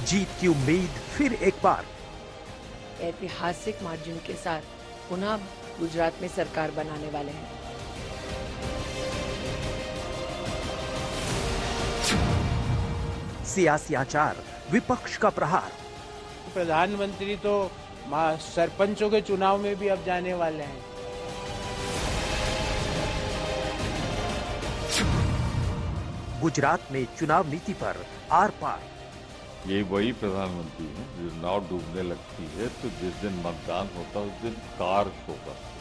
जीत की उम्मीद फिर एक बार। ऐतिहासिक मार्जिन के साथ पुनः गुजरात में सरकार बनाने वाले हैं। सियासी आचार, विपक्ष का प्रहार। प्रधानमंत्री तो सरपंचों के चुनाव में भी अब जाने वाले हैं। गुजरात में चुनाव नीति पर आर पार। ये वही प्रधानमंत्री है जो नाव डूबने लगती है तो जिस दिन मतदान होता है उस दिन कार शो करता है।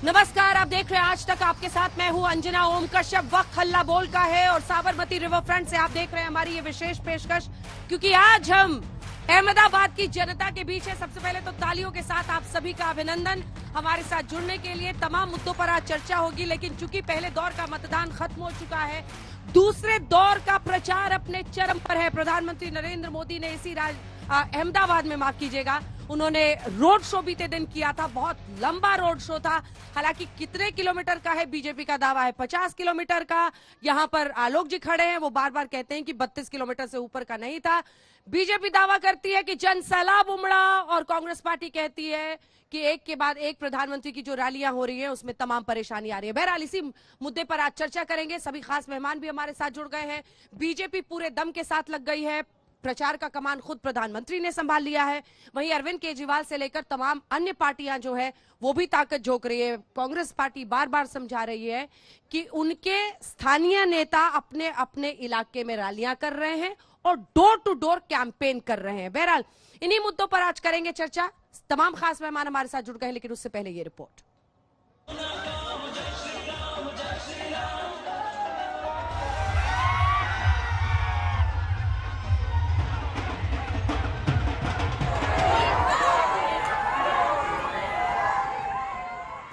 नमस्कार, आप देख रहे हैं आज तक। आपके साथ मैं हूं अंजना ओम कश्यप। वक्त हल्ला बोल का है और साबरमती रिवर फ्रंट से आप देख रहे हैं हमारी ये विशेष पेशकश, क्योंकि आज हम अहमदाबाद की जनता के बीच है। सबसे पहले तो तालियों के साथ आप सभी का अभिनंदन हमारे साथ जुड़ने के लिए। तमाम मुद्दों पर आज चर्चा होगी, लेकिन चूंकि पहले दौर का मतदान खत्म हो चुका है, दूसरे दौर का प्रचार अपने चरम पर है। प्रधानमंत्री नरेंद्र मोदी ने इसी अहमदाबाद में, माफ कीजिएगा, उन्होंने रोड शो बीते दिन किया था। बहुत लंबा रोड शो था। हालांकि कितने किलोमीटर का है, बीजेपी का दावा है 50 किलोमीटर का। यहाँ पर आलोक जी खड़े हैं, वो बार बार कहते हैं कि 32 किलोमीटर से ऊपर का नहीं था। बीजेपी दावा करती है कि जन सैलाब उमड़ा और कांग्रेस पार्टी कहती है कि एक के बाद एक प्रधानमंत्री की जो रैलियां हो रही हैं उसमें तमाम परेशानी आ रही है। बहरहाल इसी मुद्दे पर आज चर्चा करेंगे। सभी खास मेहमान भी हमारे साथ जुड़ गए हैं। बीजेपी पूरे दम के साथ लग गई है। प्रचार का कमान खुद प्रधानमंत्री ने संभाल लिया है। वहीं अरविंद केजरीवाल से लेकर तमाम अन्य पार्टियां जो है वो भी ताकत झोंक रही है। कांग्रेस पार्टी बार बार समझा रही है कि उनके स्थानीय नेता अपने अपने इलाके में रैलियां कर रहे हैं और डोर टू डोर कैंपेन कर रहे हैं। बहरहाल इन्हीं मुद्दों पर आज करेंगे चर्चा। तमाम खास मेहमान हमारे साथ जुड़ गए हैं, लेकिन उससे पहले ये रिपोर्ट।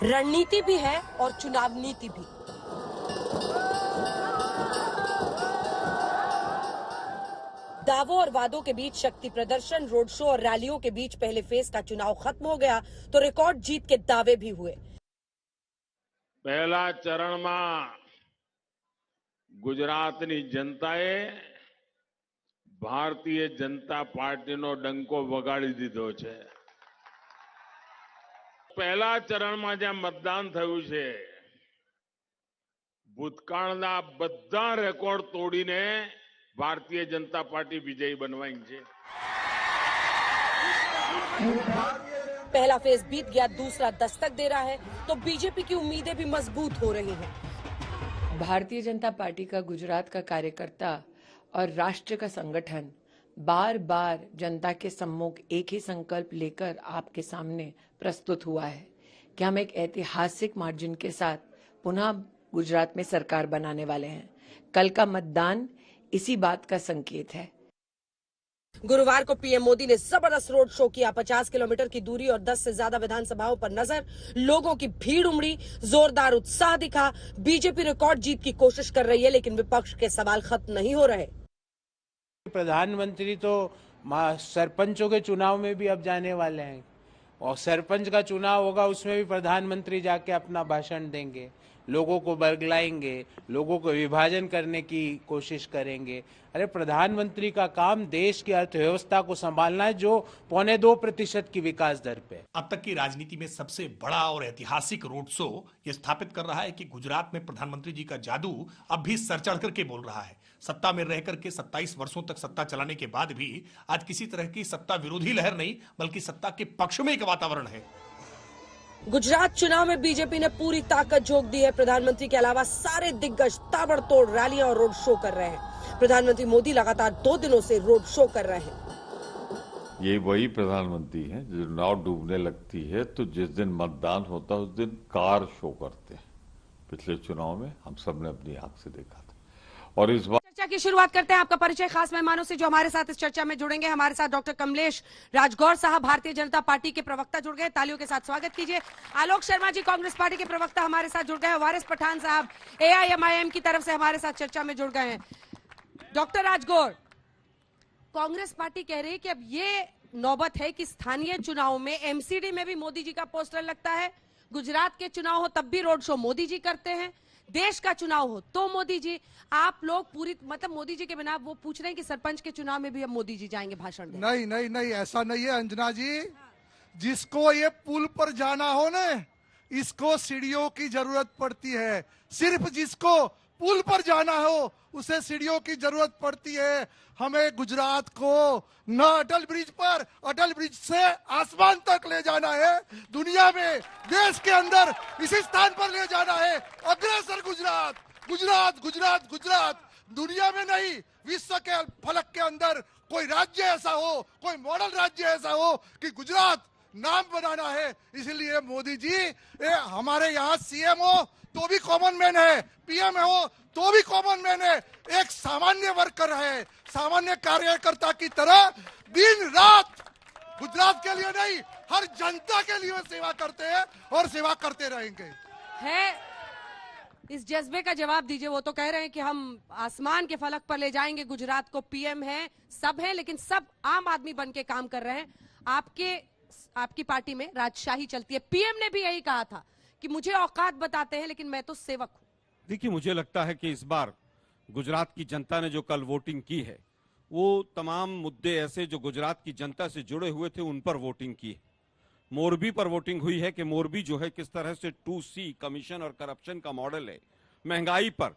रणनीति भी है और चुनाव नीति भी। दावों और वादों के बीच शक्ति प्रदर्शन, रोड शो और रैलियों के बीच पहले फेज का चुनाव खत्म हो गया तो रिकॉर्ड जीत के दावे भी हुए। पहला चरण में गुजरातनी जनताए भारतीय जनता पार्टीનો ડંકો વગાડી દીધો છે। પહેલા ચરણમાં જ્યાં મતદાન થયું છે, ભૂતકાળના બધા રેકોર્ડ તોડીને ભારતીય જનતા પાર્ટી વિજયી બનવાઈ છે। पहला फेज बीत गया, दूसरा दस्तक दे रहा है तो बीजेपी की उम्मीदें भी मजबूत हो रही हैं। भारतीय जनता पार्टी का गुजरात का कार्यकर्ता और राष्ट्र का संगठन बार बार जनता के सम्मुख एक ही संकल्प लेकर आपके सामने प्रस्तुत हुआ है कि हम एक ऐतिहासिक मार्जिन के साथ पुनः गुजरात में सरकार बनाने वाले हैं। कल का मतदान इसी बात का संकेत है। गुरुवार को पीएम मोदी ने जबरदस्त रोड शो किया। 50 किलोमीटर की दूरी और 10 से ज्यादा विधानसभाओं पर नजर। लोगों की भीड़ उमड़ी, जोरदार उत्साह दिखा। बीजेपी रिकॉर्ड जीत की कोशिश कर रही है, लेकिन विपक्ष के सवाल खत्म नहीं हो रहे। प्रधानमंत्री तो सरपंचों के चुनाव में भी अब जाने वाले हैं और सरपंच का चुनाव होगा, उसमें भी प्रधानमंत्री जाके अपना भाषण देंगे, लोगों को बरगलाएंगे, लोगों को विभाजन करने की कोशिश करेंगे। अरे प्रधानमंत्री का काम देश की अर्थव्यवस्था को संभालना है, जो 2.25% की विकास दर पे। अब तक की राजनीति में सबसे बड़ा और ऐतिहासिक रोड शो ये स्थापित कर रहा है कि गुजरात में प्रधानमंत्री जी का जादू अब भी सर चढ़ करके बोल रहा है। सत्ता में रह करके 27 वर्षों तक सत्ता चलाने के बाद भी आज किसी तरह की सत्ता विरोधी लहर नहीं, बल्कि सत्ता के पक्ष में एक वातावरण है। गुजरात चुनाव में बीजेपी ने पूरी ताकत झोंक दी है। प्रधानमंत्री के अलावा सारे दिग्गज ताबड़तोड़ रैलियां और रोड शो कर रहे हैं। प्रधानमंत्री मोदी लगातार 2 दिनों से रोड शो कर रहे हैं। ये वही प्रधानमंत्री है जो नाव डूबने लगती है तो जिस दिन मतदान होता है उस दिन कार शो करते हैं। पिछले चुनाव में हम सबने अपनी आंख से देखा था और इस बार चर्चा की शुरुआत करते हैं। आपका परिचय खास मेहमानों से जो हमारे साथ इस चर्चा में जुड़ेंगे। हमारे साथ डॉक्टर कमलेश राजगौर साहब, भारतीय जनता पार्टी के प्रवक्ता जुड़ गए, तालियों के साथ स्वागत कीजिए। आलोक शर्मा जी, कांग्रेस पार्टी के प्रवक्ता हमारे साथ जुड़ गए हैं। वारिस पठान साहब AIMIM की तरफ से हमारे साथ चर्चा में जुड़ गए हैं। डॉक्टर राजगौर, कांग्रेस पार्टी कह रही है कि अब ये नौबत है कि स्थानीय चुनाव में MCD में भी मोदी जी का पोस्टर लगता है, गुजरात के चुनाव हो तब भी रोड शो मोदी जी करते हैं, देश का चुनाव हो तो मोदी जी। आप लोग पूरी मतलब मोदी जी के बिना वो पूछ रहे हैं कि सरपंच के चुनाव में भी अब मोदी जी जाएंगे भाषण देने। नहीं नहीं नहीं, ऐसा नहीं है अंजना जी। जिसको ये पुल पर जाना हो ना, इसको सीढ़ियों की जरूरत पड़ती है। सिर्फ जिसको पुल पर जाना हो उसे सीढ़ियों की जरूरत पड़ती है। हमें गुजरात को न अटल ब्रिज पर, अटल ब्रिज से आसमान तक ले जाना है। दुनिया में, देश के अंदर इसी स्थान पर ले जाना है। अग्रसर गुजरात, गुजरात, गुजरात, गुजरात। दुनिया में नहीं, विश्व के फलक के अंदर कोई राज्य ऐसा हो, कोई मॉडल राज्य ऐसा हो कि गुजरात नाम बनाना है। इसलिए मोदी जी हमारे यहाँ CM हो तो भी कॉमन मैन है, PM हो तो भी कॉमन मैन है, एक सामान्य वर्कर है, सामान्य कार्यकर्ता की तरह दिन रात गुजरात के लिए नहीं, हर जनता के लिए सेवा करते हैं और सेवा करते रहेंगे। है इस जज्बे का जवाब दीजिए। वो तो कह रहे हैं कि हम आसमान के फलक पर ले जाएंगे गुजरात को, PM है, सब है, लेकिन सब आम आदमी बन के काम कर रहे हैं। आपकी पार्टी में राजशाही चलती है। PM ने भी यही कहा था कि मुझे औकात बताते हैं लेकिन मैं तो सेवक हूं। देखिए, मुझे लगता है कि इस बार गुजरात की जनता ने जो कल वोटिंग की है, वो तमाम मुद्दे ऐसे जो गुजरात की जनता से जुड़े हुए थे उन पर वोटिंग की है। मोरबी पर वोटिंग हुई है कि मोरबी जो है किस तरह से 2C कमीशन और करप्शन का मॉडल है। महंगाई पर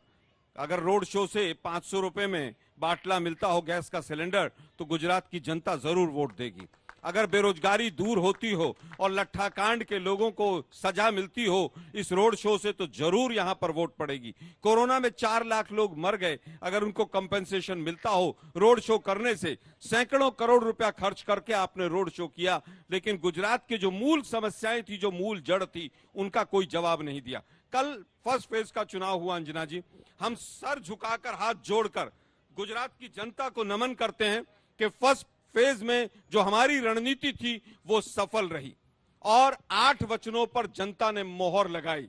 अगर रोड शो से 500 रुपए में बाटला मिलता हो गैस का सिलेंडर तो गुजरात की जनता जरूर वोट देगी। अगर बेरोजगारी दूर होती हो और लट्ठा कांड के लोगों को सजा मिलती हो इस रोड शो से तो जरूर यहां पर वोट पड़ेगी। कोरोना में 4 लाख लोग मर गए, अगर उनको कंपेंसेशन मिलता हो रोड शो करने से, सैकड़ों करोड़ रुपया खर्च करके आपने रोड शो किया, लेकिन गुजरात की जो मूल समस्याएं थी, जो मूल जड़ थी, उनका कोई जवाब नहीं दिया। कल फर्स्ट फेज का चुनाव हुआ अंजना जी, हम सर झुकाकर हाथ जोड़कर गुजरात की जनता को नमन करते हैं कि फर्स्ट फेज में जो हमारी रणनीति थी वो सफल रही और 8 वचनों पर जनता ने मोहर लगाई।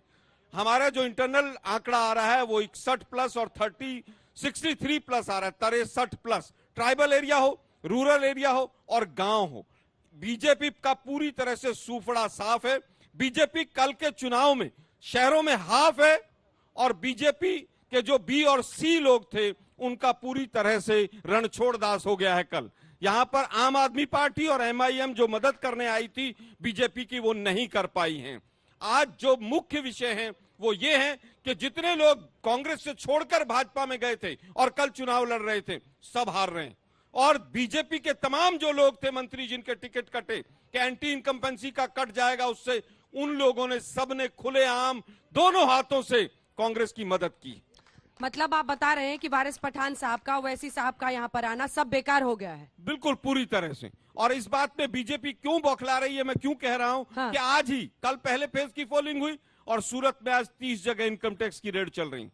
हमारा जो इंटरनल आंकड़ा आ रहा है वो 61+ और 63+ आ रहा है, 63+। ट्राइबल एरिया हो, रूरल एरिया हो और गांव हो, बीजेपी का पूरी तरह से सूफड़ा साफ है। बीजेपी कल के चुनाव में शहरों में हाफ है और बीजेपी के जो B और C लोग थे उनका पूरी तरह से रणछोड़ दास हो गया है। कल यहां पर आम आदमी पार्टी और MIM जो मदद करने आई थी बीजेपी की, वो नहीं कर पाई हैं। आज जो मुख्य विषय है वो ये है कि जितने लोग कांग्रेस से छोड़कर भाजपा में गए थे और कल चुनाव लड़ रहे थे, सब हार रहे हैं। और बीजेपी के तमाम जो लोग थे मंत्री जिनके टिकट कटे कि एंटी इनकम्पेंसी का कट जाएगा उससे, उन लोगों ने सबने खुलेआम दोनों हाथों से कांग्रेस की मदद की। मतलब आप बता रहे हैं कि वारिस पठान साहब का, ओवैसी साहब का यहाँ पर आना सब बेकार हो गया है। बिल्कुल पूरी तरह से। और इस बात पे बीजेपी क्यों बौखला रही है, मैं क्यों कह रहा हूं कि आज ही कल पहले फेज की पोलिंग हुई और सूरत में आज 30 जगह इनकम टैक्स की रेड चल रही।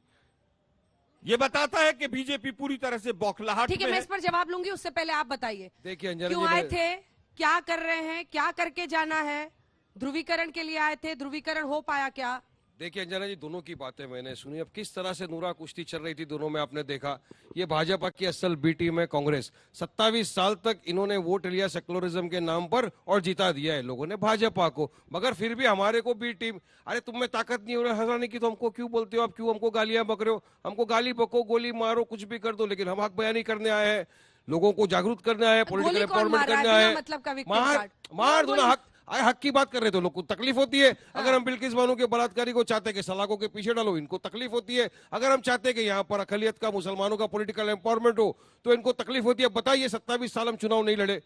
ये बताता है कि बीजेपी पूरी तरह से बौखलाहट। ठीक है, मैं इस पर जवाब लूंगी, उससे पहले आप बताइए देखिए क्यों आए थे, क्या कर रहे हैं, क्या करके जाना है? ध्रुवीकरण के लिए आए थे, ध्रुवीकरण हो पाया क्या? देखिए अंजना जी, दोनों की बातें मैंने सुनी। अब किस तरह से नूरा कुश्ती चल रही थी दोनों में आपने देखा। ये भाजपा की असल बी टीम है कांग्रेस। 27 साल तक इन्होंने वोट लिया सेकुलरिज्म के नाम पर और जिता दिया है लोगों ने भाजपा को, मगर फिर भी हमारे को बी टीम, अरे तुम में ताकत नहीं हो रही हंसाने की तो हमको क्यों बोलते हो, आप क्यों हमको गालियां बक रहे हो? हमको गाली बको, गोली मारो, कुछ भी कर दो, लेकिन हम हक बयानी करने आए हैं, लोगों को जागरूक करने आए हैं, पॉलिटिकल एम्पावरमेंट करने आए हैं। मार दो ना, हक की बात कर रहे थे, लोग को तकलीफ होती है। अगर हम बिल्किस बानो के बलात्कारी को चाहते कि सलाखों के पीछे डालो, इनको तकलीफ होती है। अगर हम चाहते कि यहाँ पर अकलियत का, मुसलमानों का पॉलिटिकल एम्पावरमेंट हो तो इनको तकलीफ होती है। बताइए 27 साल हम चुनाव नहीं लड़े,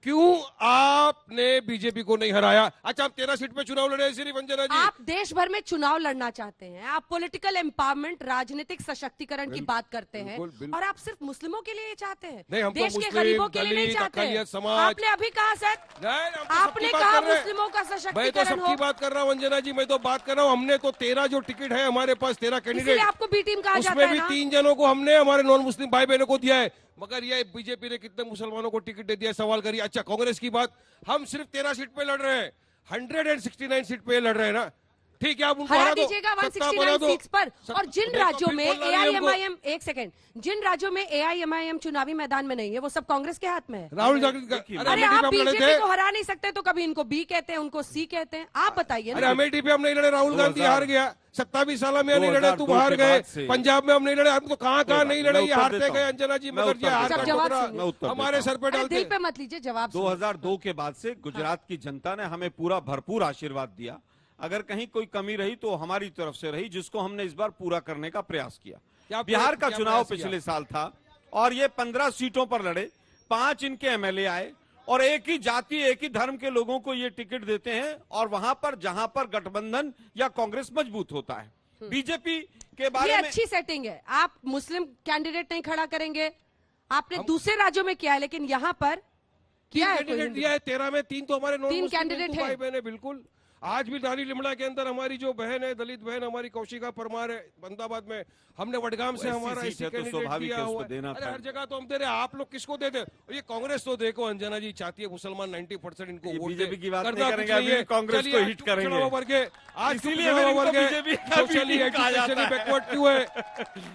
क्यों आपने बीजेपी को नहीं हराया? अच्छा, आप 13 सीट पे चुनाव लड़े हैं सिर्फ अंजना जी। आप देश भर में चुनाव लड़ना चाहते हैं, आप पॉलिटिकल एम्पावरमेंट, राजनीतिक सशक्तिकरण की बात करते हैं, और आप सिर्फ मुस्लिमों के लिए चाहते हैं, नहीं, हम तो देश के मुस्लिम, गरीबों के लिए नहीं दलित, चाहते हैं। अक़लियत समाज। आपने अभी कहा सर, हम तो आपने सबकी बात कहा कर रहे हैं। मुस्लिमों का मैं तो सशक्तिकरण सबकी हो, बात कर रहा हूँ अंजना जी, मैं तो बात कर रहा हूँ। हमने तो 13 जो टिकट है हमारे पास, 13 इसीलिए कैंडिडेट, आपको बी टीम कहा जाता उसमें है भी ना? 3 जनों को हमने हमारे नॉन मुस्लिम भाई बहनों को दिया है। मगर ये बीजेपी ने कितने मुसलमानों को टिकट दे दिया, सवाल करिए। अच्छा, कांग्रेस की बात, हम सिर्फ 13 सीट पे लड़ रहे हैं, 169 सीट पे लड़ रहे हैं ना। ठीक है, आप उनको हरा हरा दो, दीजिएगा सत्ता बना 169 दो। सीट्स पर। और जिन देखो, राज्यों फिर में बोलना नहीं हमको। एआईएमआईएम, एक सेकंड, जिन राज्यों में एआईएमआईएम चुनावी मैदान में नहीं है, वो सब कांग्रेस के हाथ में है। राहुल गांधी अरे अमेठी आप पे हम लड़े बीजेपी थे। को हरा नहीं सकते तो कभी इनको बी कहते हैं, उनको सी कहते हैं, आप बताइए अरे ना। अमेठी पे हम नहीं लड़े, राहुल गांधी हार गया। 27 साल में नहीं लड़े, तुम 2002 हार के गए। बाद से- पंजाब में हम नहीं लड़े, हम तो कहाँ नहीं लड़े, मैं ये उत्तर हारते देता गए हूं। अंजना जी। मैं मगर उत्तर ये हार देता का हूं। जवाब टुकड़ा सुनिए। मैं उत्तर हमारे देता सर पे अरे डालते। दिल पे मत लीजिए, जवाब सुनिए। 2002 के बाद से गुजरात की जनता ने हमें पूरा भरपूर आशीर्वाद दिया। अगर कहीं कोई कमी रही तो हमारी तरफ से रही, जिसको हमने इस बार पूरा करने का प्रयास किया। बिहार का चुनाव पिछले साल था और ये 15 सीटों पर लड़े, 5 इनके एमएलए आए और एक ही जाति, एक ही धर्म के लोगों को ये टिकट देते हैं। और वहां पर जहां पर गठबंधन या कांग्रेस मजबूत होता है। बीजेपी के ये बारे में अच्छी सेटिंग है। आप मुस्लिम कैंडिडेट नहीं खड़ा करेंगे, आपने दूसरे राज्यों में किया है, लेकिन यहाँ पर किया है कोई कैंडिडेट हिंदू? दिया है 13 में, 3 तो हमारे नॉन तीन मुस्लिम कैंडिडेट हिंदू हैं। भाई बहन है। बिल्कुल, आज भी दानी लिमड़ा के अंदर हमारी जो बहन है, दलित बहन हमारी कौशिका परमार है, अहमदाबाद में, हमने वडगाम से ऐसी हमारा सीट ऐसी है तो कैंडिडेट स्वाभाविक दिया है, उसको हुआ है। देना अरे हर पड़ेगा। जगह तो हम दे रहे हैं, आप लोग किसको देते हैं? और ये कांग्रेस तो देखो अंजना जी चाहती है मुसलमान 90% इनको ये वोट दे। बीजेपी की बात करना नहीं कुछ करेंगे, नहीं अभी है। कांग्रेस चलिए, को आज हिट क्यों करेंगे। पिछड़ा हुआ वर्ग है? आज क्यों इसीलिए पिछड़ा हुआ इनको वर्ग है? बीजेपी का सोशली भी कहा जाता एजुकेशनली है। बैकवर्ड क्यों है?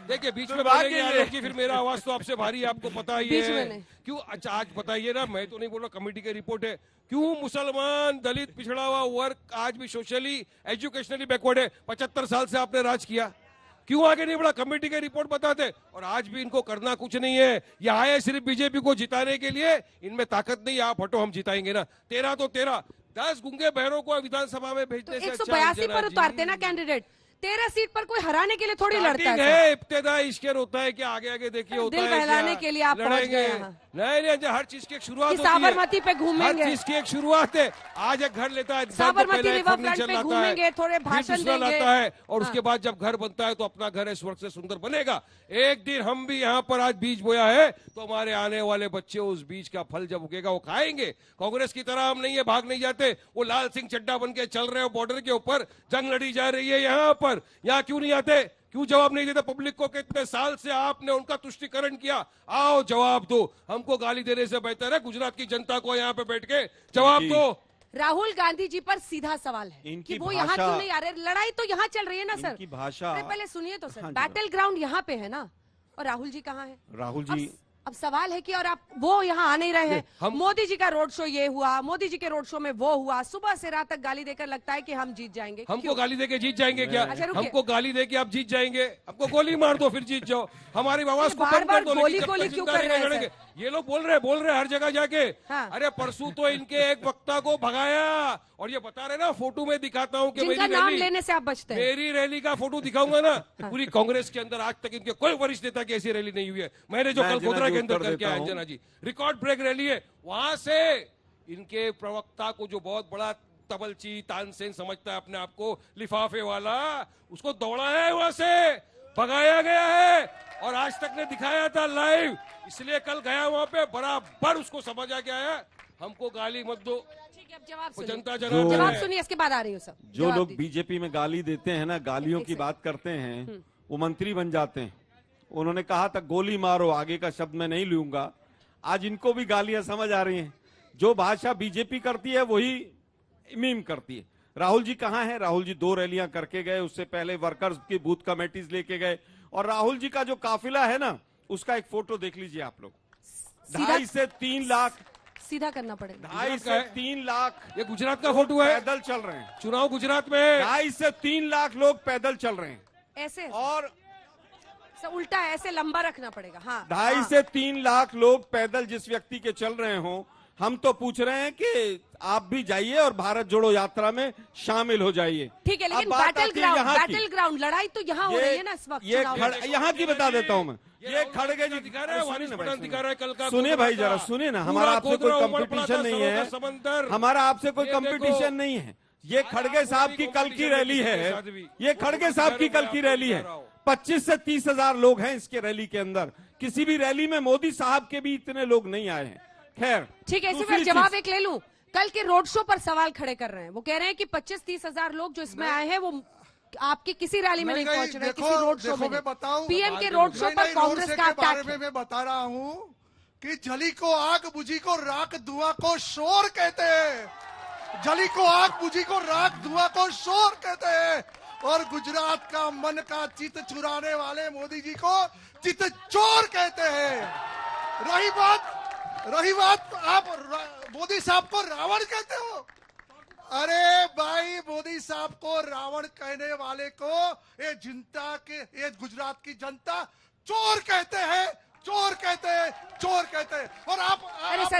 देखिए, बीच में दुर्भाग्य बोलेंगे ये। आलोक जी, फिर मेरा आवाज तो आपसे भारी है, आपको पता ही बीच में है नहीं। क्यों। अच्छा, आज बताइए ना, मैं तो नहीं बोल रहा, कमेटी की रिपोर्ट है, क्यों मुसलमान, दलित, पिछड़ा हुआ वर्ग आज भी सोशली एजुकेशनली बैकवर्ड है? 75 साल से आपने राज किया, क्यों आगे नहीं बढ़ा? कमेटी के रिपोर्ट बताते। और आज भी इनको करना कुछ नहीं है, ये आए सिर्फ बीजेपी को जिताने के लिए। इनमें ताकत नहीं, आप हटो, हम जिताएंगे ना। 13 तो 13, 10 गूंगे बहरों को विधानसभा में तो भेजने से 182 पर उतारते ना कैंडिडेट। 13 सीट पर कोई हराने के लिए थोड़ी लड़ता है। है इब्तिदाई इश्केर होता है कि आगे आगे देखिए होता दिल है बहलाने क्या? के लिए आप पहुंच लड़ेंगे। गए यहाँ। नहीं, हर चीज की एक शुरुआत कि होती है। साबरमती पे घूमेंगे। हर चीज की एक शुरुआत है। आज एक घर लेता है इंसान, तो साबरमती पहले एक रिवर फ्रंट फर्नीचर पे लाता है, घूमेंगे, थोड़े फिर भाषण दूसरा देंगे। लाता है, और हाँ। उसके बाद जब घर बनता है तो अपना घर है स्वर्ग से सुंदर बनेगा। एक दिन हम भी यहाँ पर आज बीज बोया है, तो हमारे आने वाले बच्चे उस बीज का फल जब उगेगा वो खाएंगे। कांग्रेस की तरह हम नहीं है, भाग नहीं जाते। वो लाल सिंह चड्डा बन के चल रहे हो बॉर्डर के ऊपर, जंग लड़ी जा रही है यहाँ पर, यहाँ क्यों नहीं आते? क्यों जवाब नहीं देते पब्लिक को? कितने साल से आपने उनका तुष्टीकरण किया, आओ जवाब दो। हमको गाली देने से बेहतर है गुजरात की जनता को यहाँ पे बैठ के जवाब दो। राहुल गांधी जी पर सीधा सवाल है इनकी कि वो यहाँ भाषा- क्यों नहीं आ रहे? लड़ाई तो यहाँ चल रही है ना सर। इनकी भाषा- अरे पहले सुनिए तो सर, हाँ जी, बैटल ग्राउंड यहाँ पे है ना, और राहुल जी कहाँ है? राहुल जी अब सवाल है कि और आप वो यहाँ आ नहीं रहे हैं। हम- मोदी जी का रोड शो ये हुआ, मोदी जी के रोड शो में वो हुआ, सुबह से रात तक गाली देकर लगता है कि हम जीत जाएंगे। हमको क्यों? गाली देके जीत जाएंगे क्या? अच्छा, रुकिए। हमको गाली देके आप जीत जाएंगे? हमको गोली मार दो फिर जीत जाओ। हमारी आवाज को बार कम बार कर दो, लेकिन गोली जब तक गोली क्यों जिंदा कर रहे हैं रहेंगे। ये लोग बोल रहे हर जगह जाके। हाँ। अरे परसों तो इनके एक वक्ता को भगाया, और ये बता रहे ना, फोटो में दिखाता हूँ कि जिनका मेरी नाम रैली, लेने से आप बचते हैं। मेरी रैली का फोटो दिखाऊंगा ना, पूरी कांग्रेस के अंदर आज तक इनके कोई वरिष्ठ नेता की ऐसी रैली नहीं हुई है। मैंने जो मैं कल अंजना गोधरा जी के अंदर उत्तर करके देता आया हूं। अंजना जी, रिकॉर्ड ब्रेक रैली है। वहां से इनके प्रवक्ता को, जो बहुत बड़ा तबलची तानसेन समझता है अपने आप को, लिफाफे वाला, उसको दौड़ा है, वहां से भगाया गया है। और आज तक ने दिखाया था लाइव, इसलिए कल गया वहां पे, बराबर उसको समझ आ गया है। हमको गाली मत दो, ठीक है, अब जवाब वो सुनिए। जनता जनार्दन जवाब है। सुनिए, इसके बाद आ रही हूँ सर। जो जवाब लोग दीजिए। बीजेपी में गाली देते हैं ना, गालियों की बात करते हैं, वो मंत्री बन जाते हैं। उन्होंने कहा था गोली मारो, आगे का शब्द मैं नहीं लूंगा। आज इनको भी गालियां समझ आ रही हैं। जो भाषा बीजेपी करती है वही मीम करती है। राहुल जी कहाँ हैं? राहुल जी 2 रैलियां करके गए, उससे पहले वर्कर्स की बूथ कमेटीज लेके गए। और राहुल जी का जो काफिला है ना, उसका एक फोटो देख लीजिए आप लोग। 2.5 से 3 लाख, सीधा करना पड़ेगा। 3 2.5 से 3 लाख ये गुजरात का फोटो है, पैदल चल रहे हैं। चुनाव गुजरात में है। 2.5 से 3 लाख लोग पैदल चल रहे हैं। ऐसे और सर, उल्टा ऐसे लंबा रखना पड़ेगा। हाँ, 2.5 से 3 लाख लोग पैदल जिस व्यक्ति के चल रहे हों, हम तो पूछ रहे हैं कि आप भी जाइए और भारत जोड़ो यात्रा में शामिल हो जाइए। ठीक है, लेकिन अब बात आती है यहाँ की। बैटल ग्राउंड लड़ाई तो यहाँ हो रही है ना इस वक्त। ये यहाँ की बता देता हूँ मैं, ये खड़गे जी सुनिए भाई, जरा सुनिए ना, हमारा आपसे कोई कंपटीशन नहीं है, हमारा आपसे कोई कंपटीशन नहीं है। ये खड़गे साहब की कल की रैली है, ये खड़गे साहब की कल की रैली है। 25 से 30 हजार लोग हैं इसके रैली के अंदर। किसी भी रैली में मोदी साहब के भी इतने लोग नहीं आए हैं। खैर ठीक है, इसी पर जवाब एक ले लूं। कल के रोड शो पर सवाल खड़े कर रहे हैं, वो कह रहे हैं कि 25-30 हजार लोग जो इसमें आए हैं वो आपकी किसी रैली में नहीं पहुंच रहे, किसी रोड शो में। पीएम के रोड शो पर कांग्रेस का बारे में मैं बता रहा हूं कि जली को आग, बुझी को राख, धुआं को शोर कहते हैं। जली को आग, बुझी को राख, धुआं को शोर कहते हैं। और गुजरात का मन का चित चुराने वाले मोदी जी को चित चोर कहते हैं। रही बात आप मोदी साहब को रावण कहते हो। अरे भाई, मोदी साहब को रावण कहने वाले को ये जनता के, ये गुजरात की जनता चोर कहते हैं, चोर कहते हैं, चोर कहते हैं। और आप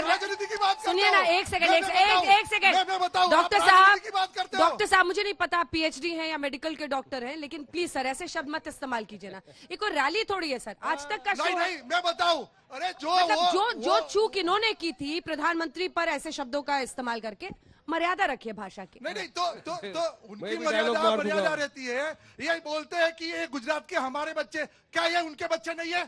राजनीति की बात सुनिए ना, एक सेकंड मैं बताऊं, डॉक्टर साहब मुझे नहीं पता पीएचडी हैं या मेडिकल के डॉक्टर हैं, लेकिन प्लीज सर ऐसे शब्द मत इस्तेमाल कीजिए ना। ये कोई रैली थोड़ी है सर, आज तक का शो नहीं, मैं बताऊं। अरे जो चूक इन्होंने की थी प्रधानमंत्री पर ऐसे शब्दों का इस्तेमाल करके, मर्यादा रखिए भाषा की। नहीं तो उनकी मर्यादा रहती है। ये बोलते हैं कि ये गुजरात के हमारे बच्चे, क्या ये उनके बच्चे नहीं है?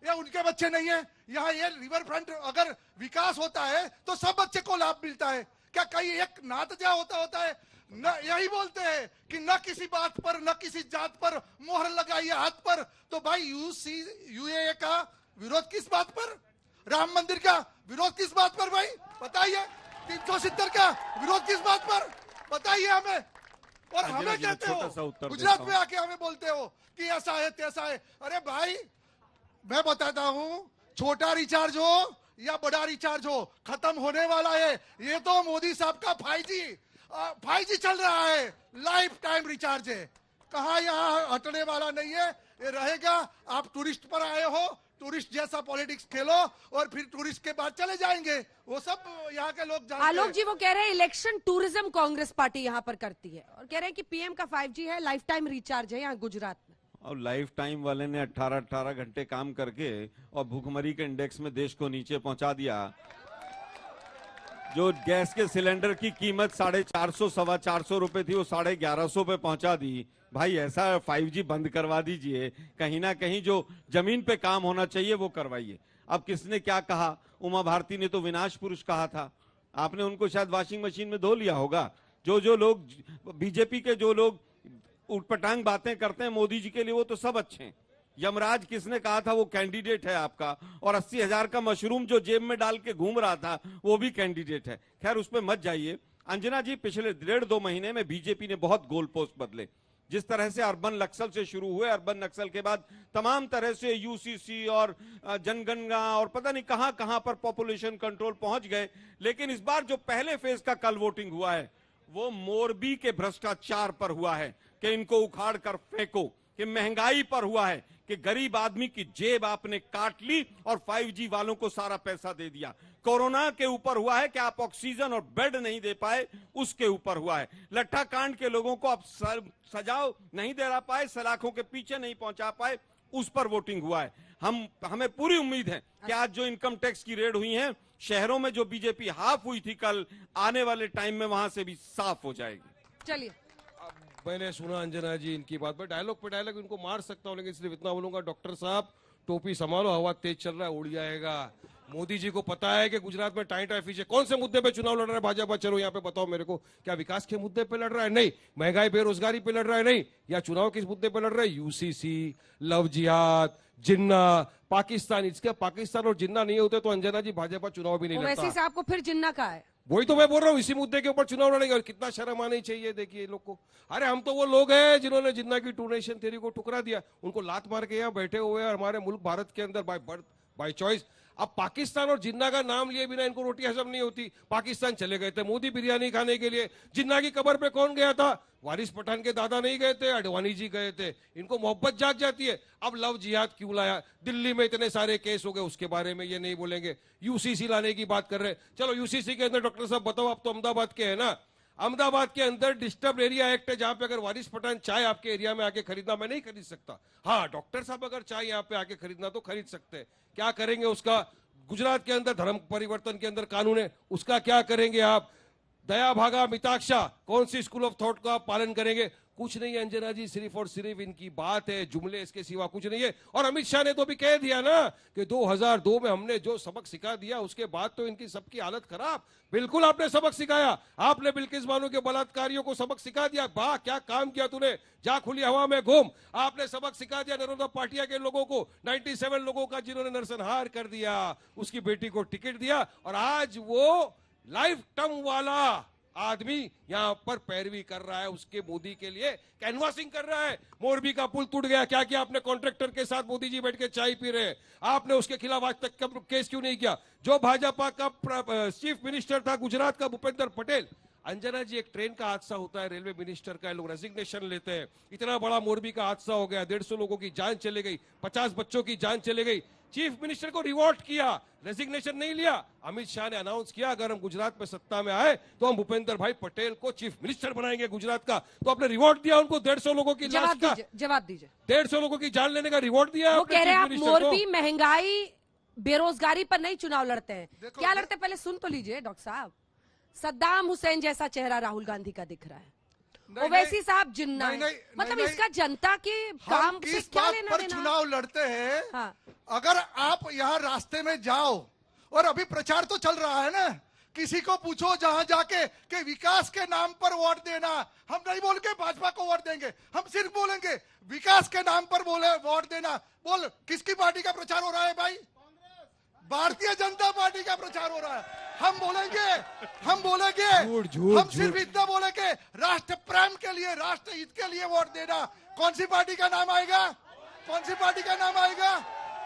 ये उनके बच्चे नहीं है? यहाँ ये रिवर फ्रंट अगर विकास होता है तो सब बच्चे को लाभ मिलता है क्या? कहीं एक नातजा होता है? न यही बोलते हैं कि न किसी बात पर, न किसी जात पर मोहर लगाइए हाथ पर। तो भाई यूए का विरोध किस बात पर? राम मंदिर का विरोध किस बात पर भाई बताइए? 370 का विरोध किस बात पर बताइए हमें। और हमें कहते हो, गुजरात में आके हमें बोलते हो कि ऐसा है तैसा है। अरे भाई, मैं बताता हूं, छोटा रिचार्ज हो या बड़ा रिचार्ज हो, खत्म होने वाला है। ये तो मोदी साहब का 5G चल रहा है, लाइफ टाइम रिचार्ज है। कहा यहाँ हटने वाला नहीं है, ये रहेगा। आप टूरिस्ट पर आए हो, टूरिस्ट जैसा पॉलिटिक्स खेलो और फिर टूरिस्ट के बाद चले जाएंगे। वो सब यहाँ के लोग जानते हैं। आलोक जी वो कह रहे हैं इलेक्शन टूरिज्म कांग्रेस पार्टी यहाँ पर करती है, और कह रहे हैं कि पीएम का 5G है, लाइफ टाइम रिचार्ज है यहाँ गुजरात में। और लाइफ टाइम वाले ने 18-18 घंटे काम करके और भूखमरी के इंडेक्स में देश को नीचे पहुंचा दिया। जो गैस के सिलेंडर की कीमत 450-425 रुपए थी, वो 1150 पे पहुंचा दी। भाई ऐसा 5G बंद करवा दीजिए, कहीं ना कहीं जो जमीन पे काम होना चाहिए वो करवाइए। अब किसने क्या कहा? उमा भारती ने तो विनाश पुरुष कहा था, आपने उनको शायद वॉशिंग मशीन में धो लिया होगा। जो लोग बीजेपी के जो लोग उटपटांग बातें करते हैं मोदी जी के लिए, वो तो सब अच्छे हैं। यमराज किसने कहा था वो कैंडिडेट है आपका, और 80,000 का मशरूम जो जेब में डाल के घूम रहा था वो भी कैंडिडेट है। खैर उस पर मत जाइए। अंजना जी, पिछले 1.5-2 महीने में बीजेपी ने बहुत गोल पोस्ट बदले। जिस तरह से अर्बन नक्सल से शुरू हुए, अर्बन नक्सल के बाद तमाम तरह से यूसीसी और जनगणना और पता नहीं कहां कहां पर पॉपुलेशन कंट्रोल पहुंच गए। लेकिन इस बार जो पहले फेज का कल वोटिंग हुआ है वो मोरबी के भ्रष्टाचार पर हुआ है कि इनको उखाड़ कर फेंको, कि महंगाई पर हुआ है कि गरीब आदमी की जेब आपने काट ली और 5G वालों को सारा पैसा दे दिया। कोरोना के ऊपर हुआ है कि आप ऑक्सीजन और बेड नहीं दे पाए, उसके ऊपर हुआ है। लट्ठा कांड के लोगों को आप सजाओ नहीं दे पाए, सलाखों के पीछे नहीं पहुंचा पाए, उस पर वोटिंग हुआ है। हमें पूरी उम्मीद है कि आज जो इनकम टैक्स की रेड हुई है, शहरों में जो बीजेपी हाफ हुई थी कल, आने वाले टाइम में वहां से भी साफ हो जाएगी। चलिए, मैंने सुना अंजना जी इनकी बात, पर डायलॉग पे डायलॉग इनको मार सकता हूँ, लेकिन सिर्फ इतना बोलूंगा, डॉक्टर साहब टोपी संभालो, हवा तेज चल रहा है, उड़ जाएगा। मोदी जी को पता है कि गुजरात में टाई फिश है। कौन से मुद्दे पे चुनाव लड़ रहा है भाजपा? चलो यहाँ पे बताओ मेरे को, क्या विकास के मुद्दे पे लड़ रहा है? नहीं। महंगाई बेरोजगारी पे लड़ रहा है? नहीं। या चुनाव किस मुद्दे पे लड़ रहा है? यूसीसी, लव जिहाद, जिन्ना, पाकिस्तान। इसके पाकिस्तान और जिन्ना नहीं होते तो अंजना जी भाजपा चुनाव भी नहीं लड़ता। वैसे आपको फिर जिन्ना का है, वही तो मैं बोल रहा हूँ, इसी मुद्दे के ऊपर चुनाव लड़ेंगे। और कितना शर्म आनी चाहिए देखिए लोग को। अरे हम तो वो लोग हैं जिन्होंने जिन्ना की 2 नेशन थ्योरी को ठुकरा दिया, उनको लात मार के यहाँ बैठे हुए हैं हमारे मुल्क भारत के अंदर बाय चॉइस। अब पाकिस्तान और जिन्ना का नाम लिए बिना इनको रोटी हजम नहीं होती। पाकिस्तान चले गए थे मोदी बिरयानी खाने के लिए, जिन्ना की कब्र पे कौन गया था? वारिस पठान के दादा नहीं गए थे, अडवाणी जी गए थे। इनको मोहब्बत जाग जाती है। अब लव जिहाद क्यों लाया? दिल्ली में इतने सारे केस हो गए, उसके बारे में ये नहीं बोलेंगे। यूसीसी लाने की बात कर रहे हैं, चलो यूसीसी के अंदर डॉक्टर साहब बताओ, आप तो अहमदाबाद के हैं ना, अहमदाबाद के अंदर डिस्टर्ब एरिया एक्ट है, जहां पे अगर वारिस पठान चाय आपके एरिया में आके खरीदना, मैं नहीं खरीद सकता। हाँ, डॉक्टर साहब अगर चाय यहाँ पे आके खरीदना तो खरीद सकते हैं। क्या करेंगे उसका? गुजरात के अंदर धर्म परिवर्तन के अंदर कानून है, उसका क्या करेंगे आप? दया भागा मिताक्षा, कौन सी स्कूल ऑफ थॉट का पालन करेंगे? कुछ नहीं है अंजना जी, सिर्फ और सिर्फ इनकी बात है, जुमले, इसके सिवा कुछ नहीं है। और अमित शाह ने तो भी कह दिया ना कि 2002 में हमने जो सबक सिखा दिया, उसके बाद तो इनकी सबकी हालत खराब। बिल्कुल आपने सबक सिखाया, आपने बिल्किस बानो के बलात्कारियों को सबक सिखा दिया। वाह क्या काम किया तूने, जा खुली हवा में घूम। आपने सबक सिखा दिया नरोदा पाटिया के लोगों को, 97 लोगों का जिन्होंने नरसंहार कर दिया, उसकी बेटी को टिकट दिया, और आज वो लाइफ टर्म वाला आदमी यहां पर पैरवी कर रहा है उसके मोदी के लिए, कैनवासिंग कर रहा है। मोरबी का पुल टूट गया, क्या किया आपने? कॉन्ट्रैक्टर के साथ मोदी जी बैठ के चाय पी रहे हैं, आपने उसके खिलाफ आज तक केस क्यों नहीं किया? जो भाजपा का चीफ मिनिस्टर था गुजरात का, भूपेंद्र पटेल, अंजना जी एक ट्रेन का हादसा होता है, रेलवे मिनिस्टर का, लोग रेजिग्नेशन लेते हैं। इतना बड़ा मोरबी का हादसा हो गया, 150 लोगों की जान चली गई, 50 बच्चों की जान चली गई। चीफ मिनिस्टर को रिवॉर्ड किया, रेजिग्नेशन नहीं लिया। अमित शाह ने अनाउंस किया अगर हम गुजरात में सत्ता में आए तो हम भूपेंद्र भाई पटेल को चीफ मिनिस्टर बनाएंगे गुजरात का। तो आपने रिवॉर्ड दिया उनको 150 लोगों की लाश का, जवाब दीजिए। 150 लोगों की जान लेने का रिवॉर्ड दिया। वो कह रहे हैं आप मोरबी महंगाई बेरोजगारी पर नहीं चुनाव लड़ते हैं, क्या लड़ते? पहले सुन तो लीजिए डॉक्टर साहब। सद्दाम हुसैन जैसा चेहरा राहुल गांधी का दिख रहा है, ओवैसी साहब जिन्ना है। मतलब इसका जनता के काम से क्या लेना देना? चुनाव लड़ते हैं। हाँ। अगर आप यहाँ रास्ते में जाओ, और अभी प्रचार तो चल रहा है ना, किसी को पूछो जहां जाके कि विकास के नाम पर वोट देना, हम नहीं बोल के भाजपा को वोट देंगे, हम सिर्फ बोलेंगे विकास के नाम पर बोले वोट देना। बोल किसकी पार्टी का प्रचार हो रहा है भाई? भारतीय जनता पार्टी का प्रचार हो रहा है। हम बोलेंगे हम सिर्फ इतना बोलेंगे राष्ट्र प्रेम के लिए, राष्ट्र हित के लिए वोट देना। कौन सी पार्टी का नाम आएगा? कौन सी पार्टी का नाम आएगा?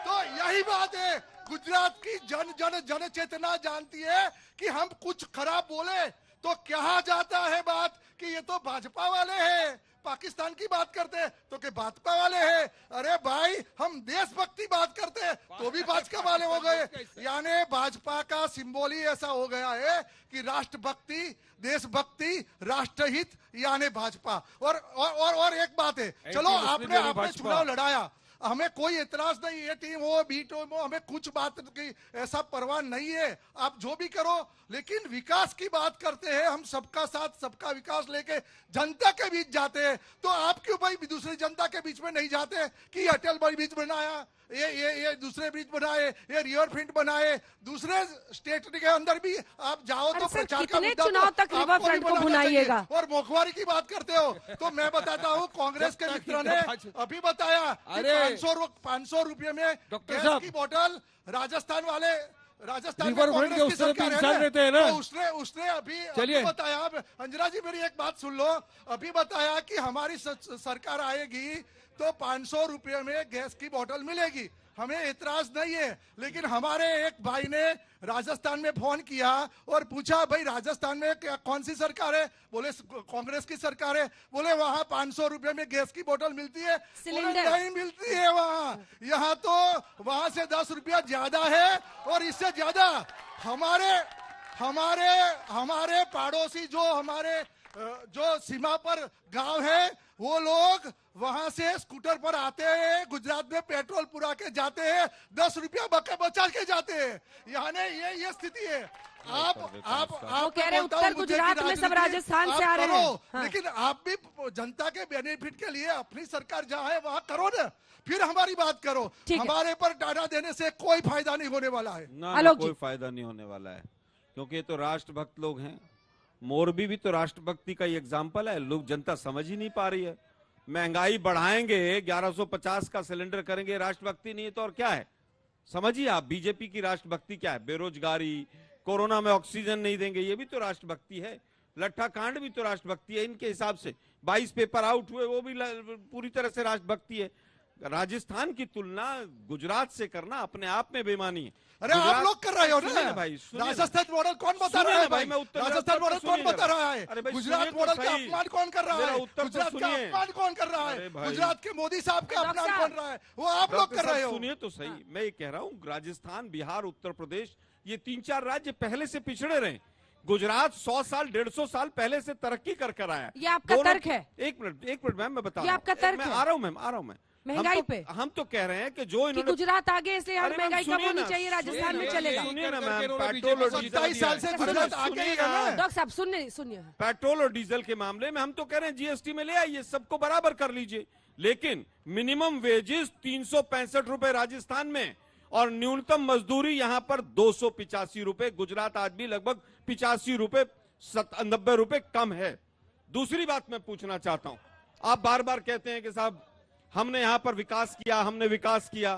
तो यही बात है, गुजरात की जन चेतना जानती है कि हम कुछ खराब बोले तो कहा जाता है बात कि ये तो भाजपा वाले हैं, पाकिस्तान की बात करते हैं तो कि भाजपा वाले हैं। अरे भाई हम देशभक्ति बात करते हैं तो भी भाजपा वाले हो गए। यानी भाजपा का सिंबल ही ऐसा हो गया है कि राष्ट्रभक्ति, देशभक्ति, राष्ट्रहित यानी भाजपा। और एक बात है, चलो आपने चुनाव लड़ाया, हमें कोई एतराज नहीं है, टीम हो बी टीम हो, हमें कुछ बात की ऐसा परवाह नहीं है, आप जो भी करो। लेकिन विकास की बात करते हैं, हम सबका साथ सबका विकास लेके जनता के बीच जाते हैं, तो आप क्यों भाई दूसरी जनता के बीच में नहीं जाते कि अटल ब्रिज बनाया, ये दूसरे ब्रिज बनाए, ये रिवर फ्रंट बनाए, दूसरे स्टेट के अंदर भी आप जाओ तो प्रचार का मुद्दा चुनाव तक रिवर फ्रंट को भुनाइएगा। और मोखबारी की बात करते हो तो मैं बताता हूँ, कांग्रेस के मित्र ने अभी बताया 500 रुपये में गैस की बोतल राजस्थान में कांग्रेस की सरकार है ना, तो उसने अभी बताया। अंजना जी मेरी एक बात सुन लो, अभी बताया कि हमारी सरकार आएगी तो 500 रुपये में गैस की बोतल मिलेगी, हमें एतराज नहीं है। लेकिन हमारे एक भाई ने राजस्थान में फोन किया और पूछा भाई राजस्थान में कौन सी सरकार है? बोले कांग्रेस की सरकार है। बोले वहां 500 रुपये में गैस की बोतल मिलती है? नहीं मिलती है वहां, यहाँ तो वहां से 10 रुपया ज्यादा है। और इससे ज्यादा हमारे पड़ोसी जो सीमा पर गांव है, वो लोग वहां से स्कूटर पर आते हैं, गुजरात में पेट्रोल पुरा के जाते हैं, 10 रुपया बचा के जाते हैं। यानी ये स्थिति है। आप कह रहे हैं उत्तर गुजरात में सब राजस्थान से आ रहे हैं। हाँ। लेकिन आप भी जनता के बेनिफिट के लिए अपनी सरकार जहाँ है वहाँ करो ना, फिर हमारी बात करो। हमारे पर डाटा देने से कोई फायदा नहीं होने वाला है। ना, कोई फायदा नहीं होने वाला है, क्योंकि ये तो राष्ट्रभक्त लोग हैं। मोरबी भी तो राष्ट्रभक्ति का ही एग्जाम्पल है, लोग जनता समझ ही नहीं पा रही है। महंगाई बढ़ाएंगे, 1150 का सिलेंडर करेंगे, राष्ट्रभक्ति नहीं है तो और क्या है? समझिए आप, बीजेपी की राष्ट्रभक्ति क्या है? बेरोजगारी, कोरोना में ऑक्सीजन नहीं देंगे, ये भी तो राष्ट्रभक्ति है। लट्ठा कांड भी तो राष्ट्रभक्ति है इनके हिसाब से। 22 पेपर आउट हुए, वो भी पूरी तरह से राष्ट्रभक्ति है। राजस्थान की तुलना गुजरात से करना अपने आप में बेमानी है। अरे आप लोग कर रहे हो सुनिए ना भाई, सुनिए ना। राजस्थान मॉडल कौन बता सुनिए रहा है ना भाई, भाई? मैं उत्तर राजस्थान मॉडल कौन सुनिए बता ना। रहा है? अरे भाई, गुजरात सुनिए तो मॉडल का सही। अपमान कौन कर रहा मेरा है? उत्तर तो गुजरात का सुनिए। अपमान कौन कर रहा अरे है? भाई। गुजरात के मोदी साहब का डॉक्टर अपमान साहब। कर रहा है? वो आप लोग डॉक्टर कर रहे साहब, हो। सुनिए तो सही। मैं ये कह रहा हूँ, राजस्थान, बिहार, उत्तर प्रदेश, ये 3-4 राज्य पहले से पिछड़े रहे। गुजरात 100 साल 150 साल पहले से तरक्की कर कर आया। ये आपका तर्क है? एक मिनट मैम, मैं बता ये रहा हूं। आपका तर्क मैं है? आ रहा हूं मैम, आ रहा हूं मैं। महंगाई पे? हम तो कह रहे हैं कि जो कि इन्होंने गुजरात आगे इसलिए हर अरे मैम, महंगाई कम सुनिए होनी ना, चाहिए, राजस्थान में सुनिए, चलेगा। सुनिए ना करके मैम, इन्होंने पेट्रोल और बीजेपी डीजल 27 साल से सुनिए, गुजरात आगे ही है ना। डॉक्टर साहब सुनिए पेट्रोल और डीजल के मामले में हम तो कह रहे हैं जीएसटी में ले आइए, सबको बराबर कर लीजिए। लेकिन मिनिमम वेजेस 365 रुपए राजस्थान में और न्यूनतम मजदूरी यहां पर 285 रुपए। गुजरात आज भी लगभग 85 रुपए 90 रुपए कम है। दूसरी बात मैं पूछना चाहता हूं, आप बार बार कहते हैं कि साहब हमने यहां पर विकास किया, हमने विकास किया।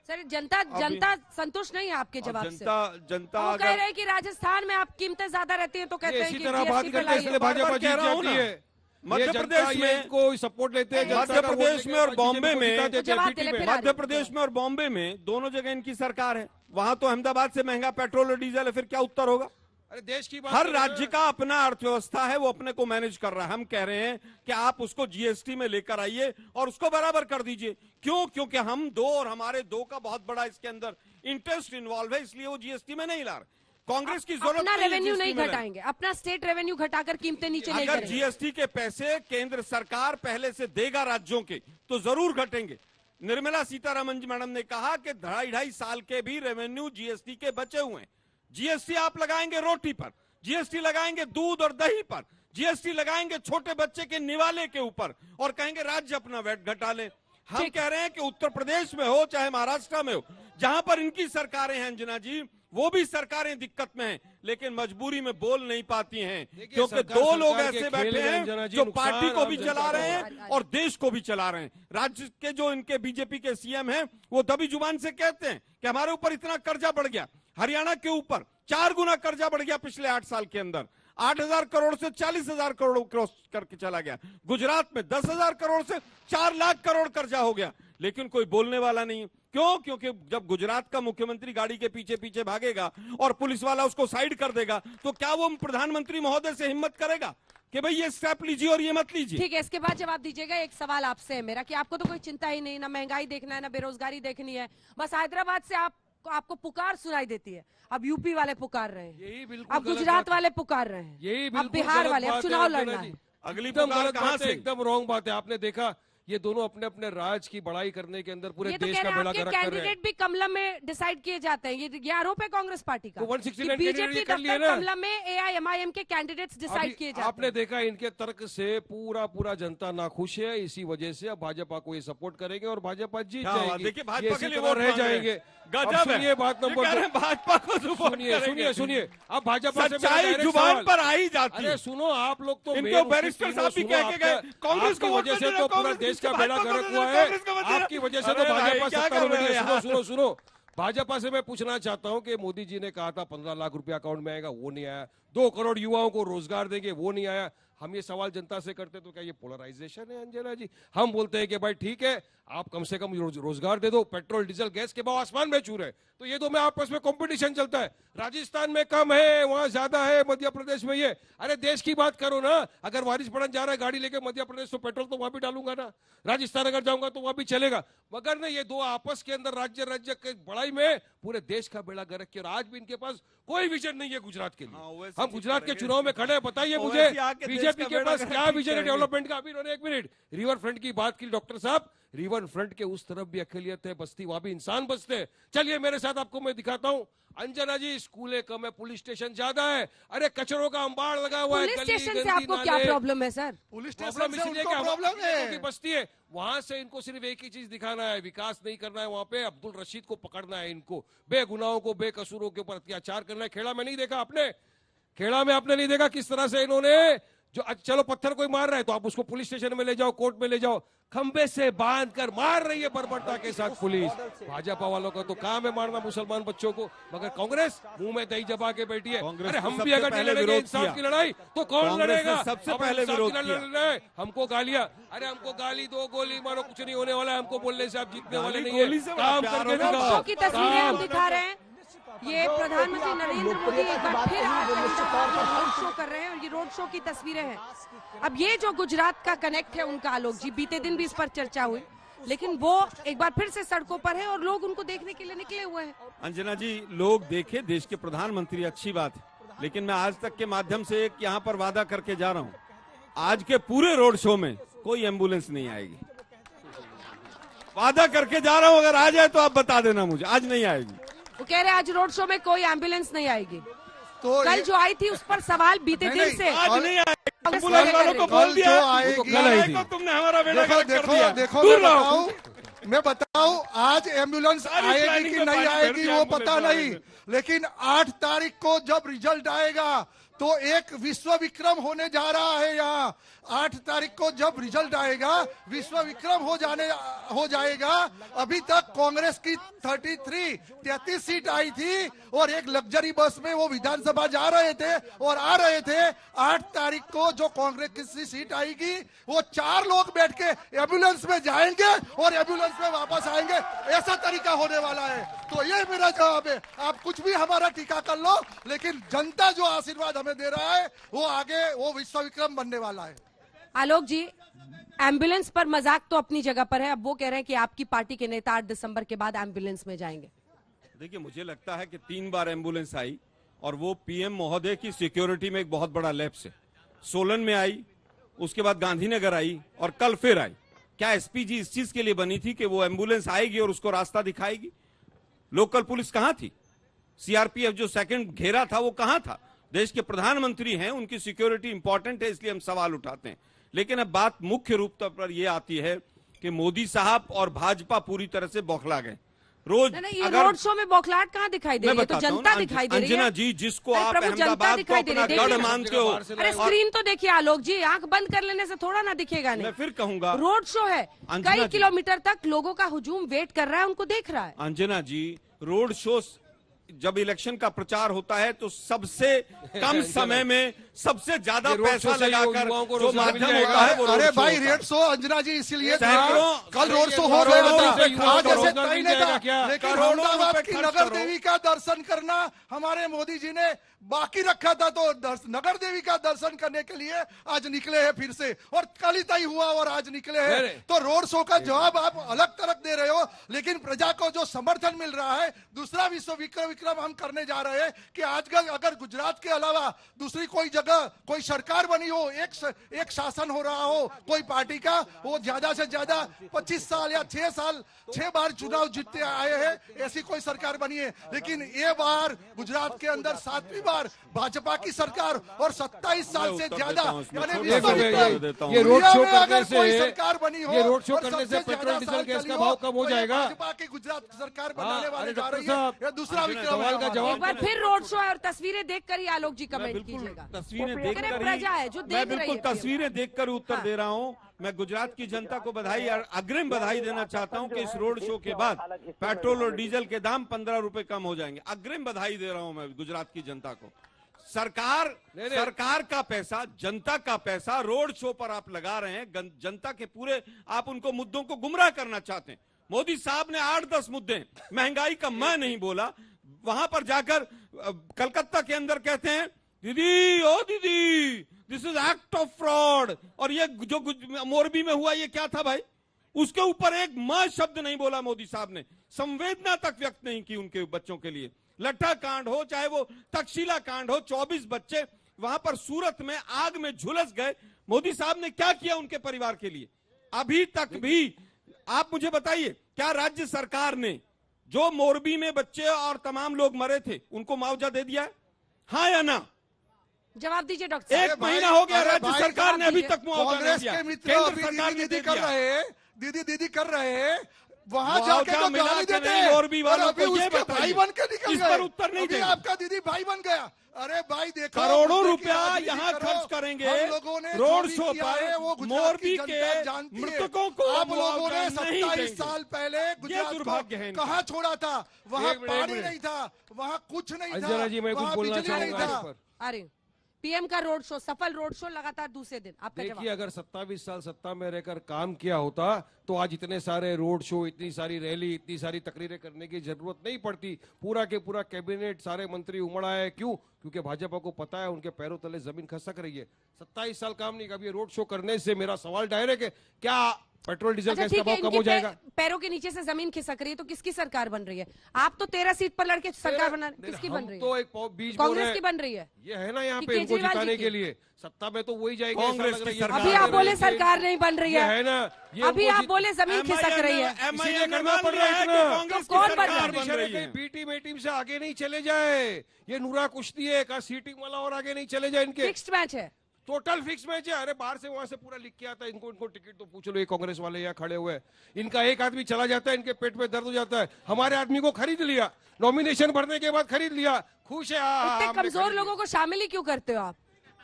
सर, जनता संतुष्ट नहीं है आपके जवाब से। जनता वो कह रहे हैं कि राजस्थान में आप कीमतें ज्यादा रहती हैं तो कहते हैं इसी कि तरह बात जीएसटी पे करते हैं, इसलिए लाइए। भाजपा जीत कह रहा हूं जाती ना। है। मध्य प्रदेश में कोई सपोर्ट लेते हैं, मध्य प्रदेश में और बॉम्बे में, जवाब दिले फिर आ रही मध्य प्रदेश में और बॉम्बे में दोनों जगह इनकी सरकार है। वहां तो अहमदाबाद से महंगा पेट्रोल और डीजल है, फिर क्या उत्तर होगा? अरे देश की बात हर कर रहे हैं। राज्य का अपना अर्थव्यवस्था है, वो अपने को मैनेज कर रहा है। हम कह रहे हैं कि आप उसको जीएसटी में लेकर आइए और उसको बराबर कर दीजिए। क्यों? क्योंकि हम दो और हमारे दो का बहुत बड़ा इसके अंदर इंटरेस्ट इन्वॉल्व है, इसलिए वो जीएसटी में नहीं ला रहे। कांग्रेस की जरूरत अपना नहीं है रेवेन्यू GST नहीं में लाने। घटाएंगे, अपना स्टेट रेवेन्यू घटाकर कीमतें नीचे नहीं अगर करेंगे। जीएसटी के पैसे केंद्र सरकार पहले से देगा राज्यों के, तो जरूर घटेंगे। निर्मला सीतारमण जी मैडम ने कहा कि 2.5 साल के भी रेवेन्यू जीएसटी के बचे हुए हैं। जीएसटी आप लगाएंगे रोटी पर, जीएसटी लगाएंगे दूध और दही पर, जीएसटी लगाएंगे छोटे बच्चे के निवाले के ऊपर और कहेंगे राज्य अपना वैट घटा ले। हम कह रहे हैं कि उत्तर प्रदेश में हो चाहे महाराष्ट्र में हो, जहां पर इनकी सरकारें हैं अंजना जी, वो भी सरकारें दिक्कत में हैं, लेकिन मजबूरी में बोल नहीं पाती हैं, क्योंकि सरकार दो लोग सरकार के ऐसे खेल बैठे में हैं अंजना जी, जो नुकसान पार्टी को आम भी जनता चला को रहे होगा। हैं और देश को भी चला रहे हैं। राज्य के जो इनके बीजेपी के सीएम हैं, वो दबी जुबान से कहते हैं कि हमारे ऊपर इतना कर्जा बढ़ गया। हरियाणा के ऊपर 4 गुना कर्जा बढ़ गया पिछले 8 साल के अंदर। 8,000 करोड़ से 40,000 करोड़ क्रॉस करके चला गया। गुजरात में 10,000 करोड़ से 4 लाख करोड़ कर्जा हो गया, लेकिन कोई बोलने वाला नहीं है। क्यों? क्योंकि जब गुजरात का मुख्यमंत्री गाड़ी के पीछे पीछे भागेगा और पुलिस वाला उसको साइड कर देगा, तो क्या वो प्रधानमंत्री महोदय से हिम्मत करेगा कि भाई ये स्टेप लीजिए और ये मत लीजिए? ठीक है, इसके बाद जवाब दीजिएगा। एक सवाल आपसे है मेरा कि आपको तो कोई चिंता ही नहीं, ना महंगाई देखना है, ना बेरोजगारी देखनी है, बस हैदराबाद से आपको पुकार सुनाई देती है। अब यूपी वाले पुकार रहे हैं, यही बिल्कुल अब गलत गुजरात बात है। वाले पुकार रहे हैं, यही अब बिल्कुल बिहार गलत वाले, अब बात है, चुनाव अंजना लड़ना जी। है। अगली एकदम पुकार गलत कहां बात है, से? एकदम रॉन्ग बात है। आपने देखा ये दोनों अपने अपने राज की बड़ाई करने के अंदर पूरे ये तो देश कह का रहे हैं बेड़ा आपके गर्क कर रहे हैं। कैंडिडेट भी कमलम में डिसाइड किए जाते हैं। ये आरोप है कांग्रेस पार्टी का तो 169 कि बीजेपी कैंडिडेट कर लिए दफ्तर ना। कमलम में एआईएमआईएम के कैंडिडेट्स डिसाइड अभी किए जाते आपने हैं। देखा इनके तर्क से पूरा जनता नाखुश है। इसी वजह से अब भाजपा को ये सपोर्ट करेंगे और भाजपा जीत क्या बात, जाएगी। देखिए ये भाजपा इसी के लिए तरह वोट रह मांग रहे हैं। जाएंगे। गजब अब है। सुनिए बात ये नंबर कह रहे हैं भाजपा को सपोर्ट सुनिए करेंगे। सुनिए अब भाजपा से मेरा सच्चाई direct जुबान सवाल। पर आ ही जाती है। अरे सुनो, आप लोग तो इनको मेन बैरिस्टर उसकी साहब भी सुनो, कह के गए, आपका- कांग्रेस को आपकी वोट वजह मत से देना, तो पूरा कांग्रेस देश का को बेड़ा मत गर्क देना, हुआ है। कांग्रेस को मत देना। आपकी वजह से तो अरे भाई, भाजपा क्या सत्ता कर में रहे हैं बैठी है। यार? सुनो भाजपा से मैं पूछना चाहता हूं कि मोदी जी ने कहा था 15 लाख रुपया अकाउंट में आएगा, वो नहीं आया। 2 करोड़ युवाओं को रोजगार देंगे, वो नहीं आया। हम ये सवाल जनता से करते तो क्या ये पोलराइजेशन है अंजना जी? हम बोलते हैं कि भाई ठीक है, आप कम से कम रोजगार दे दो। पेट्रोल डीजल गैस के भाव आसमान में छू रहे, तो ये दो में आपस में कंपटीशन चलता है। राजस्थान में कम है, वहां ज्यादा है, मध्य प्रदेश में ये। अरे देश की बात करो ना। अगर बारिश पड़न जा रहा है गाड़ी लेके मध्य प्रदेश, तो पेट्रोल तो वहां भी डालूंगा ना। राजस्थान अगर जाऊंगा तो वहां भी चलेगा। मगर ना ये दो आपस के अंदर राज्य के बड़ाई में पूरे देश का बेड़ा गर्क किया। आज भी इनके पास कोई विजन नहीं है गुजरात के लिए। हम गुजरात के चुनाव में खड़े हैं, बताइए मुझे बीजेपी के पास क्या विजन है डेवलपमेंट का? अभी इन्होंने 1 मिनट रिवर फ्रंट की बात की डॉक्टर साहब। रिवर फ्रंट के उस तरफ भी अकेलियत है, बस्ती वहां भी इंसान बसते हैं। चलिए मेरे साथ आपको मैं दिखाता हूं। अंजना जी, स्कूलें कम है, पुलिस स्टेशन ज्यादा है। अरे कचरों का अंबाड़ लगा हुआ है। पुलिस गली, स्टेशन से गंदी आपको क्या नाले। प्रॉब्लम है सर? पुलिस प्रॉब्लम स्टेशन से इसलिए कि उनको प्रॉब्लम है। की बस्ती है, वहां से इनको सिर्फ एक ही चीज दिखाना है, विकास नहीं करना है। वहां पे अब्दुल रशीद को पकड़ना है, इनको बेगुनाहों को, बेकसूरों के ऊपर अत्याचार करना है। खेड़ा में नहीं देखा आपने? खेड़ा में आपने नहीं देखा किस तरह से इन्होंने जो चलो पत्थर कोई मार रहा है तो आप उसको पुलिस स्टेशन में ले जाओ, कोर्ट में ले जाओ, खंबे से बांध कर मार रही है बर्बरता के साथ पुलिस। भाजपा वालों का तो काम है मारना मुसलमान बच्चों को, मगर कांग्रेस मुंह में दही जमा के बैठी है। अरे हम भी अगर नहीं लड़ेंगे इंसाफ की लड़ाई तो कौन लड़ेगा? सबसे पहले विरोध किया। हमको गालियां, अरे हमको गाली दो, गोली मारो, कुछ नहीं होने वाला है, हमको बोलने से आप जीतने वाले नहीं है। काम करके दिखाओ। की तस्वीरें हम दिखा रहे हैं, ये प्रधानमंत्री नरेंद्र मोदी एक बार फिर रोड शो कर रहे हैं और ये रोड शो की तस्वीरें हैं। अब ये जो गुजरात का कनेक्ट है उनका, आलोक जी, बीते दिन भी इस पर चर्चा हुई, लेकिन वो एक बार फिर से सड़कों पर है और लोग उनको देखने के लिए निकले हुए हैं। अंजना जी, लोग देखे देश के प्रधानमंत्री, अच्छी बात है, लेकिन मैं आज तक के माध्यम से एक यहाँ पर वादा करके जा रहा हूँ, आज के पूरे रोड शो में कोई एम्बुलेंस नहीं आएगी। वादा करके जा रहा हूँ, अगर आ जाए तो आप बता देना मुझे, आज नहीं आएगी। वो कह रहे हैं आज रोड शो में कोई एम्बुलेंस नहीं आएगी। तो कल जो आई थी उस पर सवाल बीते दिन से आज नहीं आएगी। कांग्रेस एम्बुलेंस वालों को बोल दिया, आएगी। तुमने हमारा बेड़ा देखो गर्क कर देखो दिया। देखो दूर रहो। मैं बताऊं आज एम्बुलेंस सारी आएगी प्लानिंग कि में नहीं पानी भर आएगी दिया वो पता एम्बुलेंस नहीं, वाले लेकिन 8 तारीख को जब रिजल्ट आएगा तो एक विश्व विक्रम होने जा रहा है। यहाँ 8 तारीख को जब रिजल्ट आएगा विश्व विक्रम हो जाएगा। अभी तक कांग्रेस की 33 सीट आई थी और एक लग्जरी बस में वो विधानसभा जा रहे थे और आ रहे थे। 8 तारीख को जो कांग्रेस की सीट आएगी वो 4 लोग बैठ के एम्बुलेंस में जाएंगे और एम्बुलेंस में वापस आएंगे, ऐसा तरीका होने वाला है। तो ये मेरा जवाब है। आप कुछ भी हमारा टीका कर लो, लेकिन जनता जो आशीर्वाद हमें दे रहा है वो आगे वो विश्व विक्रम बनने वाला है। आलोक जी, एम्बुलेंस पर मजाक तो अपनी जगह पर है। अब वो कह रहे हैं कि आपकी पार्टी के नेता 8 दिसंबर के बाद एम्बुलेंस में जाएंगे। देखिए, मुझे लगता है कि 3 बार एम्बुलेंस आई और वो पीएम महोदय की सिक्योरिटी में एक बहुत बड़ा लैप्स है। सोलन में आई, उसके बाद गांधीनगर आई और कल फिर आई। क्या एसपीजी इस चीज के लिए बनी थी कि वो एम्बुलेंस आएगी और उसको रास्ता दिखाएगी? लोकल पुलिस कहां थी? सीआरपीएफ जो सेकंड घेरा था वो कहां था? देश के प्रधानमंत्री हैं, उनकी सिक्योरिटी इंपॉर्टेंट है, इसलिए हम सवाल उठाते हैं। लेकिन अब बात मुख्य रूप पर यह आती है कि मोदी साहब और भाजपा पूरी तरह से बौखला गए। रोज नहीं, ये रोड शो में बौखलाहट कहाँ दिखाई दे रही है? तो जनता दिखाई दे रही है। अंजना जी, जिसको आप प्रभु, जनता अहमदाबाद दिखाई को दे अपना रही है। गढ़ मानते हो, अरे स्क्रीन तो देखिए आलोक जी, आंख बंद कर लेने से थोड़ा ना दिखेगा। नहीं, मैं फिर कहूंगा, रोड शो है, अंजना कई जी, किलोमीटर तक लोगों का हुजूम वेट कर रहा है, उनको देख रहा है। अंजना जी, रोड शो जब इलेक्शन का प्रचार होता है तो सबसे कम समय में सबसे ज्यादा पैसा लगाकर जो माध्यम होता है वो रोड अरे शो भाई, होता है। रेड शो अंजना जी इसीलिए था। सैकड़ों- कल रोड शो हो गया था, आज ऐसे रोजगार तय मिल नहीं जाएगा था। क्या? लेकिन करोड़ों अहमदाबाद रुपए की खर्च नगर करो। देवी का दर्शन करना हमारे मोदी जी ने बाकी रखा था, तो नगर देवी का दर्शन करने के लिए आज निकले हैं फिर से, और कल ही तय हुआ और आज निकले हैं। तो रोड शो का जवाब आप अलग तरफ दे रहे हो, लेकिन प्रजा को जो समर्थन मिल रहा है, दूसरा विश्व विक्रम हम करने जा रहे हैं कि आजकल अगर गुजरात के अलावा दूसरी कोई जगह कोई सरकार बनी हो, एक शासन हो रहा हो कोई पार्टी का, वो ज्यादा से ज्यादा 25 साल या 6 बार चुनाव जीतते आए हैं, ऐसी कोई सरकार बनी है। लेकिन ये बार गुजरात के अंदर 7वीं बार भाजपा की सरकार और 27 साल से ज्यादा, यानी ये रोड शो करने से सरकार बनी हो, ये रोड शो और करने से सबसे पेट्रोल ज्यादा डीजल साल गैस चली का भाव कम हो तो ये जाएगा। भाजपा की गुजरात सरकार बनाने वाले अरे जा डॉक्टर रही है। साहब, ये दूसरा विक्रम सवाल है का हमारा। जवाब एक बार फिर रोड शो है और तस्वीरें देखकर ही आलोक जी कमेंट बिल्कुल कीजिएगा। तस्वीरें अरे देखकर प्रजा है जो मैं देख रही बिल्कुल है। तस्वीरें देखकर उत्तर हाँ। दे रहा हूं। मैं गुजरात की जनता को बधाई और अग्रिम बधाई देना चाहता हूं कि इस रोड शो के बाद पेट्रोल और डीजल के दाम 15 रुपए कम हो जाएंगे। अग्रिम बधाई दे रहा हूं मैं गुजरात की जनता को। सरकार का पैसा, जनता का पैसा रोड शो पर आप लगा रहे हैं। जनता के पूरे आप उनको मुद्दों को गुमराह करना चाहते हैं। मोदी साहब ने 8-10 मुद्दे, महंगाई का मैं नहीं बोला, वहां पर जाकर कलकत्ता के अंदर कहते हैं दीदी ओ दीदी this is act of fraud, और ये जो मोरबी में हुआ ये क्या था भाई, उसके ऊपर एक मां शब्द नहीं बोला मोदी साहब ने, संवेदना तक व्यक्त नहीं की उनके बच्चों के लिए। लट्ठा कांड हो चाहे वो तक्षशिला कांड हो, 24 बच्चे वहां पर सूरत में आग में झुलस गए, मोदी साहब ने क्या किया उनके परिवार के लिए? अभी तक भी आप मुझे बताइए, क्या राज्य सरकार ने जो मोरबी में बच्चे और तमाम लोग मरे थे उनको मुआवजा दे दिया है? हाँ या ना? जवाब दीजिए डॉक्टर साहब। एक महीना हो गया, राज्य सरकार ने अभी तक मुआवजा नहीं कांग्रेस दिया। के मित्र केंद्र अभी सरकार ने दीदी दे कर दिया। रहे हैं, दीदी कर रहे हैं। वहां जाके तो मिला गाली कि देते नहीं हैं मोरबी और वालों अभी को, ये उसके बताइए। भाई बन के निकल इस गए। पर उत्तर नहीं अभी देंगे। आपका दीदी भाई बन गया। अरे भाई देखो, करोड़ों मुद्दे की रुपया राजनीति यहाँ करो। खर्च करेंगे हम लोगों ने रोड जो भी शो किया है, वो पर गुजरात मोरबी की जनता के जानती है। मृतकों को आप लोगों ने मुआवजा नहीं 27 देंगे। साल पहले गुजरात दुर्भाग्य है को इनका। कहाँ छोड़ा था? वहाँ एक मिनट, पानी नहीं था, वहाँ कुछ नहीं था, अंजना जी मैं कुछ वहाँ बोलना बिजली नहीं चाहूंगा था। इस पर। अरे पीएम का रोड शो, सफल रोड शो लगातार दूसरे दिन, आपका देखिए जवाब। अगर 27 साल सत्ता में रहकर काम किया होता तो आज इतने सारे रोड शो, इतनी सारी रैली, इतनी सारी तकरीरें करने की जरूरत नहीं पड़ती। पूरा के पूरा कैबिनेट, सारे मंत्री उमड़ा है। क्यों? क्योंकि भाजपा को पता है उनके पैरों तले जमीन खसक रही है। 27 साल काम नहीं, कभी रोड शो करने से मेरा सवाल डायरेक्ट है, क्या पेट्रोल डीजल का अच्छा ठीक है, इस्तेमाल कम हो इनके जाएगा? पैरों के नीचे से जमीन खिसक रही है, तो किसकी सरकार बन रही है? आप तो 13 सीट पर लड़के सरकार बना, किसकी बन रही तो है? एक बीच बोल कांग्रेस रहे की हैं। बन रही है। ये है ना यहाँ कि पे इनको केजरीवाल जी जिताने की? के लिए सत्ता में तो वही जाएंगे। ऐसा कांग्रेस लग रहा है की ये सरकार। अभी आप बोले सरकार नहीं बन रही ये है, है ना, ये अभी उनको आप जित- बोले जमीन खिसक रही है। इसीलिए करना पड़ रहा है इतना। कांग्रेस तो कौन की बन सरकार रहा बन निशाने रही कहीं है। बी टीम ए टीम से आगे नहीं चले जाए। ये नूरा कुश्ती है, का सी टीम वाला और आगे नहीं चले जाए इनके। फिक्स्ड मैच है। टोटल फिक्स मैच है। अरे बाहर से वहां से पूरा लिख के आता है। इनको टिकट तो पूछ लो, ये कांग्रेस वाले यहाँ खड़े हुए हैं। इनका एक आदमी चला जाता है, इनके पेट में दर्द हो जाता है। हमारे आदमी को खरीद लिया, नॉमिनेशन भरने के बाद खरीद लिया, खुश है। इतने हमने कमजोर खरीद लोगों को शामिल ही क्यों करते हो आप?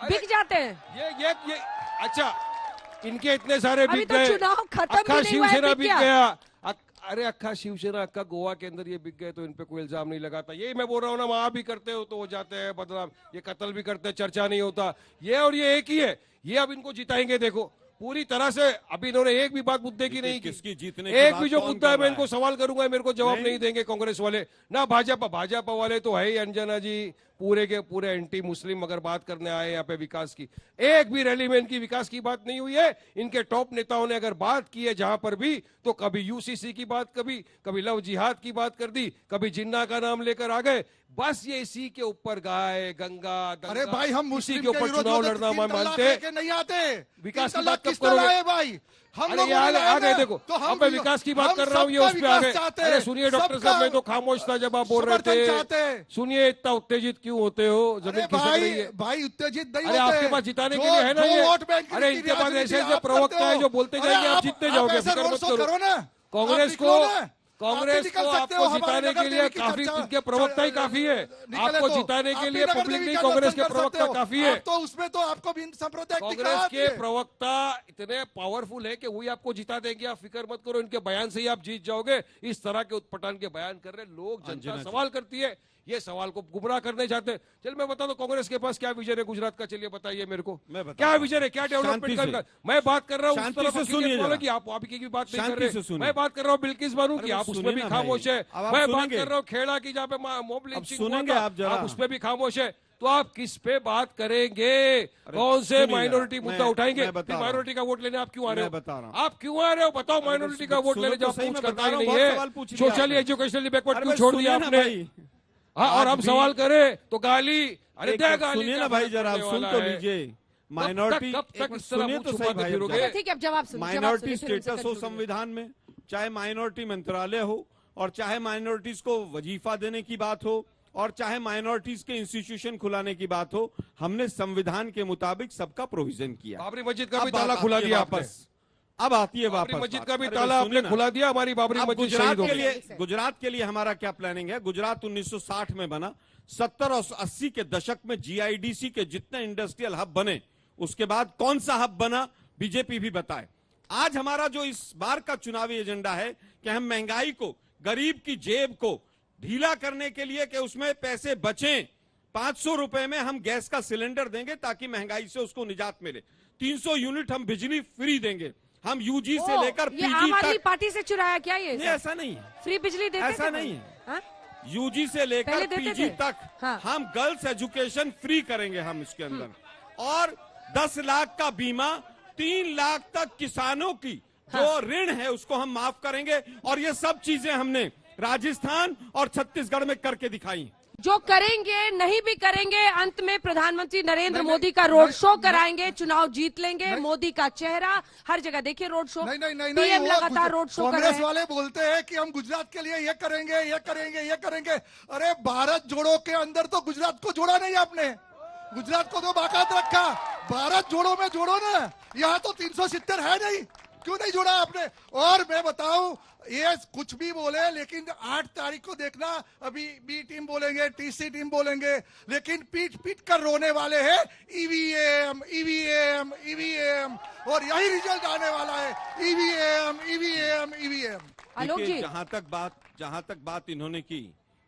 अरे, बिक जाते हैं। ये अच्छा, इनके इतने सारे अभी बिक तो गए। चुनाव खत्म अक्खा भी नहीं हुआ है, शिवसेना बिक बिक गया। गया। अरे अक्खा शिवसेना, अक्खा गोवा के अंदर ये बिक गए तो इन पे कोई इल्जाम नहीं लगाता। यही मैं बोल रहा हूँ ना, वहां भी करते हो तो हो जाते हैं बदनाम। ये कत्ल भी करते हैं, चर्चा नहीं होता। ये और ये एक ही है। ये अब इनको जिताएंगे देखो पूरी तरह से। अभी इन्होंने एक भी बात मुद्दे की नहीं की। किसकी जीतने की एक बात भी जो कौन मुद्दा है कर मैं रहा इनको है? सवाल करूंगा, मेरे को जवाब नहीं देंगे कांग्रेस वाले ना भाजपा वाले तो है ही। अंजना जी पूरे के पूरे एंटी मुस्लिम अगर बात करने आए यहाँ पे विकास की, एक भी रैली में इनकी विकास की बात नहीं हुई है। इनके टॉप नेताओं ने अगर बात की है जहां पर भी, तो कभी यूसीसी की बात, कभी लव जिहाद की बात कर दी, कभी जिन्ना का नाम लेकर आ गए। बस ये इसी के ऊपर गाय गंगा दंगा, अरे भाई हम इसी मुस्लिम के ऊपर चुनाव लड़ना मैं मानते। नहीं आते। विकास की तीन बात तलाक कब किस तरह करोगे? लाए भाई? हम अरे लोगों ये ने आ गए लाया देखो। तो अब मैं विकास की बात कर रहा हूँ, ये उस पे आ गए। अरे सुनिए डॉक्टर साहब, मैं तो खामोश था जब आप बोल रहे थे। सुनिए इतना उत्तेजित क्यों होते हो? जमीन खिसक रही है। भाई उत्तेजित नहीं अरे होते। आपके पास जिताने के जो- लिए है ना जो ये। वोट बैंक की अरे इनके पास राजनीति ऐसे आप प्रवक्ता करते है हो। जो बोलते अरे जाएंगे, आप जीतते जाओगे। ऐसे फिक्र रोड मत शो करो करो ना। कांग्रेस आप को निकलो ना। कांग्रेस आप भी को निकल सकते हो, आपको हमारे जिताने नगर के लिए निगम की काफी चर्चा- इनके प्रवक्ता ही काफी है। निकले आपको तो। जिताने आप के भी लिए नगर पब्लिक निगम नहीं, का कांग्रेस के दर्शन कर सकते प्रवक्ता हो। काफी है। आप तो उसमें तो आपको भी सांप्रदायिक कांग्रेस के प्रवक्ता इतने पावरफुल है कि वही आपको जिता देंगे। आप फिक्र मत करो, इनके बयान से ही आप जीत जाओगे। इस तरह के उत्पटान के बयान कर रहे लोग, जनता सवाल करती है, ये सवाल को गुमराह करने चाहते हैं। चल मैं बता दूं कांग्रेस के पास क्या विजन है गुजरात का, चलिए बताइए मेरे को। क्या विजन है, क्या डेवलपमेंट शांति का? मैं बात कर रहा हूँ उस शांति तरफ से सुनिए जरा। की, आप आपकी की बात नहीं कर शांति से रहे। सुनिए। मैं बात कर रहा हूँ बिल्किस बानो की, अरे आप सुनिए उसमें भी ना खामोश भाई। है। अब आप मैं बात सुनेंगे। कर रहा हूँ खेड़ा की, जहाँ पे मोब अब लिंचिंग सुनेंगे हुआ था, आप जरा। आप उसमें भी खामोश है। तो आप किस पे बात करेंगे? कौन से सुनिए माइनॉरिटी जरा, मुद्दा मैं उठाएंगे? बता रहा हूं। माइनॉरिटी का वोट लेने आप क्यों आ रहे हो? मैं बता रहा हूं। आप क्यों आ रहे हो? बताओ माइनॉरिटी का वोट सुनो लेने तो जब सही, पूछ मैं करता बता ही रहा हूं, नहीं बहुत है। सवाल पूछ लिया सोशली आपने। एजुकेशनली बैकवर्ड अरे क्यों बस छोड़ सुनिए दिया ना आपने? भाई। हाँ, और आज हम भी- सवाल करें तो गाली। अरे एक क्या मिनट गाली? सुनिए क्या ना भाई फर्क जरा, पड़ने सुन वाला तो है? लीजिए। माइनॉरिटी कब तक इस तरह सुनिए मुंह तो छुपा सही के भाई फिरोगे? अच्छा, ठीक है, अब जवाब सुनिए, जवाब माइनॉरिटी सुनिए, फिर उनसे स्टेटस हो conclude करिए। संविधान में, चाहे माइनॉरिटी मंत्रालय हो, और चाहे माइनॉरिटीज को वजीफा देने की बात हो, और चाहे माइनॉरिटीज के इंस्टीट्यूशन खुलाने की बात हो, हमने संविधान के मुताबिक सबका प्रोविजन किया। बाबरी मस्जिद का भी अब ताला खुला आती है दिया आपने। वापस। अब आती है बाबरी वापस मस्जिद बात। का भी अरे ताला भाई सुनिए आपने ना। खुला दिया, हमारी बाबरी अब मस्जिद गुजरात शहीद हो के गई। लिए गुजरात के लिए हमारा क्या प्लानिंग है? गुजरात 1960 में बना, 70 और 80 के दशक में जीआईडीसी के जितने इंडस्ट्रियल हब बने, उसके बाद कौन सा हब बना बीजेपी भी बताए। आज हमारा जो इस बार का चुनावी एजेंडा है कि हम महंगाई को, गरीब की जेब को ढीला करने के लिए कि उसमें पैसे बचें, 500 रुपए में हम गैस का सिलेंडर देंगे ताकि महंगाई से उसको निजात मिले। 300 यूनिट हम बिजली फ्री देंगे। हम यूजी से लेकर ये पीजी आम आदमी तक। पार्टी से चुराया क्या ये? नहीं, ऐसा नहीं है, फ्री बिजली देते ऐसा थे नहीं भाई? है। हाँ? यूजी से लेकर पहले देते पीजी थे। तक हाँ। हम गर्ल्स एजुकेशन फ्री करेंगे हम इसके अंदर। और 10 लाख का बीमा, 3 लाख तक किसानों की जो ऋण है उसको हम माफ करेंगे। और ये सब चीजें हमने राजस्थान और छत्तीसगढ़ में करके दिखाई। जो करेंगे, नहीं भी करेंगे, अंत में प्रधानमंत्री नरेंद्र मोदी का रोड शो कराएंगे, चुनाव जीत लेंगे। मोदी का चेहरा हर जगह देखिए, रोड शो। नहीं पीएम वो लगातार रोड शो कर रहे कांग्रेस हैं। वाले बोलते हैं कि हम गुजरात के लिए ये करेंगे, ये करेंगे, ये करेंगे। अरे भारत जोड़ो के अंदर तो गुजरात को जोड़ा नहीं आपने। गुजरात को तो बाकायदा रखा। भारत जोड़ो में जोड़ो ना, यहाँ तो 370 है नहीं। क्यों नहीं जोड़ा आपने? और मैं बताऊं, ये कुछ भी बोले, लेकिन 8 तारीख को देखना, अभी बी टीम बोलेंगे, टीसी टीम बोलेंगे, लेकिन पीट पीट कर रोने वाले हैं ईवीएम ईवीएम ईवीएम, और यही रिजल्ट आने वाला है, ईवीएम ईवीएम ईवीएम। आलोक जी, जहां तक बात इन्होंने की,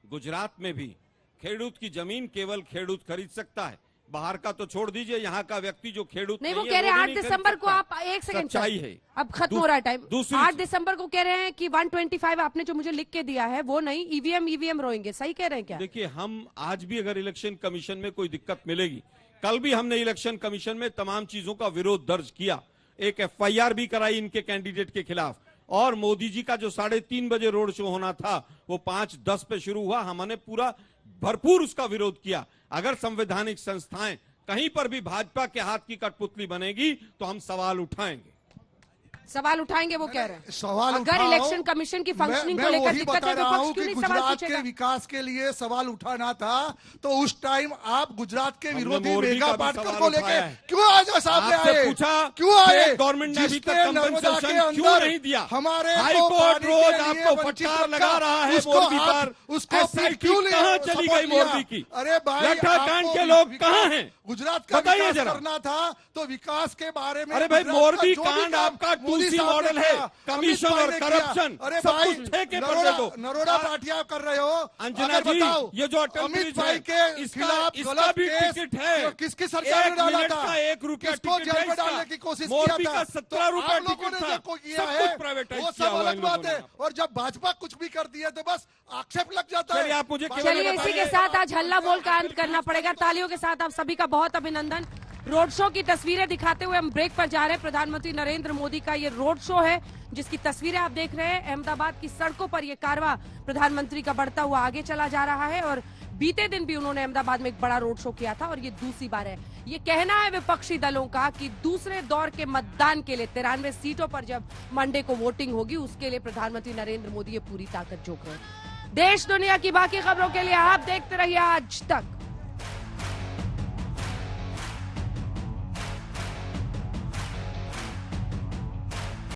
गुजरात में भी खेडूत की जमीन केवल खेडूत खरीद सकता है, बाहर का तो छोड़ दीजिए, यहाँ का व्यक्ति जो खेडूत नहीं, वो कह रहे हैं 8 दिसंबर को आप, एक सेकंड सच्चाई है, अब खत्म हो रहा है टाइम। दूसरी 8 दिसंबर को कह रहे हैं कि 125 आपने जो मुझे लिख के दिया है वो नहीं, ईवीएम ईवीएम रोएंगे, सही कह रहे हैं क्या? देखिए, हम आज भी अगर इलेक्शन कमीशन में कोई दिक्कत मिलेगी, कल भी हमने इलेक्शन कमीशन में तमाम चीजों का विरोध दर्ज किया, एक एफआईआर भी कराई इनके कैंडिडेट के खिलाफ, और मोदी जी का जो 3:30 बजे रोड शो होना था वो 5:10 पे शुरू हुआ, हमने पूरा भरपूर उसका विरोध किया। अगर संवैधानिक संस्थाएं कहीं पर भी भाजपा के हाथ की कठपुतली बनेगी तो हम सवाल उठाएंगे। सवाल उठाएंगे, वो कह रहे हैं। सवाल अगर उठाओ, इलेक्शन कमिशन की फंक्शनिंग को मैं लेकर वही दिक्कत बता है तो रहा हूं पक्ष क्यों कि नहीं सवाल गुजरात पूछेगा? के विकास के लिए सवाल उठाना था, तो उस टाइम आप गुजरात के हमने विरोधी मोरबी मेघा का भी पाटकर सवाल को लेके उठाया है। क्यों आज सामने आपसे आए? पूछा क्यों आए? गवर्नमेंट ने अभी तक जिसने नर्मदा कंपनसेशन के क्यों अंदर नहीं दिया? हमारे हाई को कोर्ट पानी रोज के लिए आपको वंचित फटकार रखा, लगा रहा है उसको मोरबी आप- पर, उसको SIT क्यों नहीं कहां चली सपोर्ट गई लिया? मोरबी की? अरे भाई, लठाकांड आपको के लोग विकास- कहां हैं? गुजरात का बताइए विकास जरा। करना था तो विकास के बारे में, अरे भाई, गुजरात का मोरबी जो भी कांड काम आपका मोदी 2C साहब ने मॉडल है, किया, कमीशन अमित भाई और ने किया। करप्शन, अरे सब भाई, कुछ ठेके पर दे दो। नरोड़ा पाटिया कर रहे हो, अंजना अगर जी, बताओ, ये जो अटल अमित ब्रिज भाई है, के इसका खिलाफ इसका गलत भी केस टिकट है। किसकी सरकार ने 1 डाला मिनट था? का 1 रुपया किसको टिकट जेल है में इसका। डालने की कोशिश मोरबी किया था? का 17 तो रुपया आप लोगों टिकट ने था, जो किया सब है कुछ प्राइवेटाइज वो किया सब हुआ अलग इन बात लोगों है, ने। और जब भाजपा कुछ भी करती है तो बस आक्षेप लग जाता है। चलिए, आप मुझे केवल चलिए, बताइए। इसी के साथ आज हल्ला बोल का अंत करना पड़ेगा। तालियों के साथ आप सभी का बहुत अभिनंदन। रोड शो की तस्वीरें दिखाते हुए हम ब्रेक पर जा रहे हैं। प्रधानमंत्री नरेंद्र मोदी का ये रोड शो है जिसकी तस्वीरें आप देख रहे हैं। अहमदाबाद की सड़कों पर ये कारवां प्रधानमंत्री का बढ़ता हुआ आगे चला जा रहा है, और बीते दिन भी उन्होंने अहमदाबाद में एक बड़ा रोड शो किया था, और ये दूसरी बार है। ये कहना है विपक्षी दलों का कि दूसरे दौर के मतदान के लिए 93 सीटों पर जब मंडे को वोटिंग होगी, उसके लिए प्रधानमंत्री नरेंद्र मोदी ये पूरी ताकत झोंक रहे हैं। देश दुनिया की बाकी खबरों के लिए आप देखते रहिए आज तक।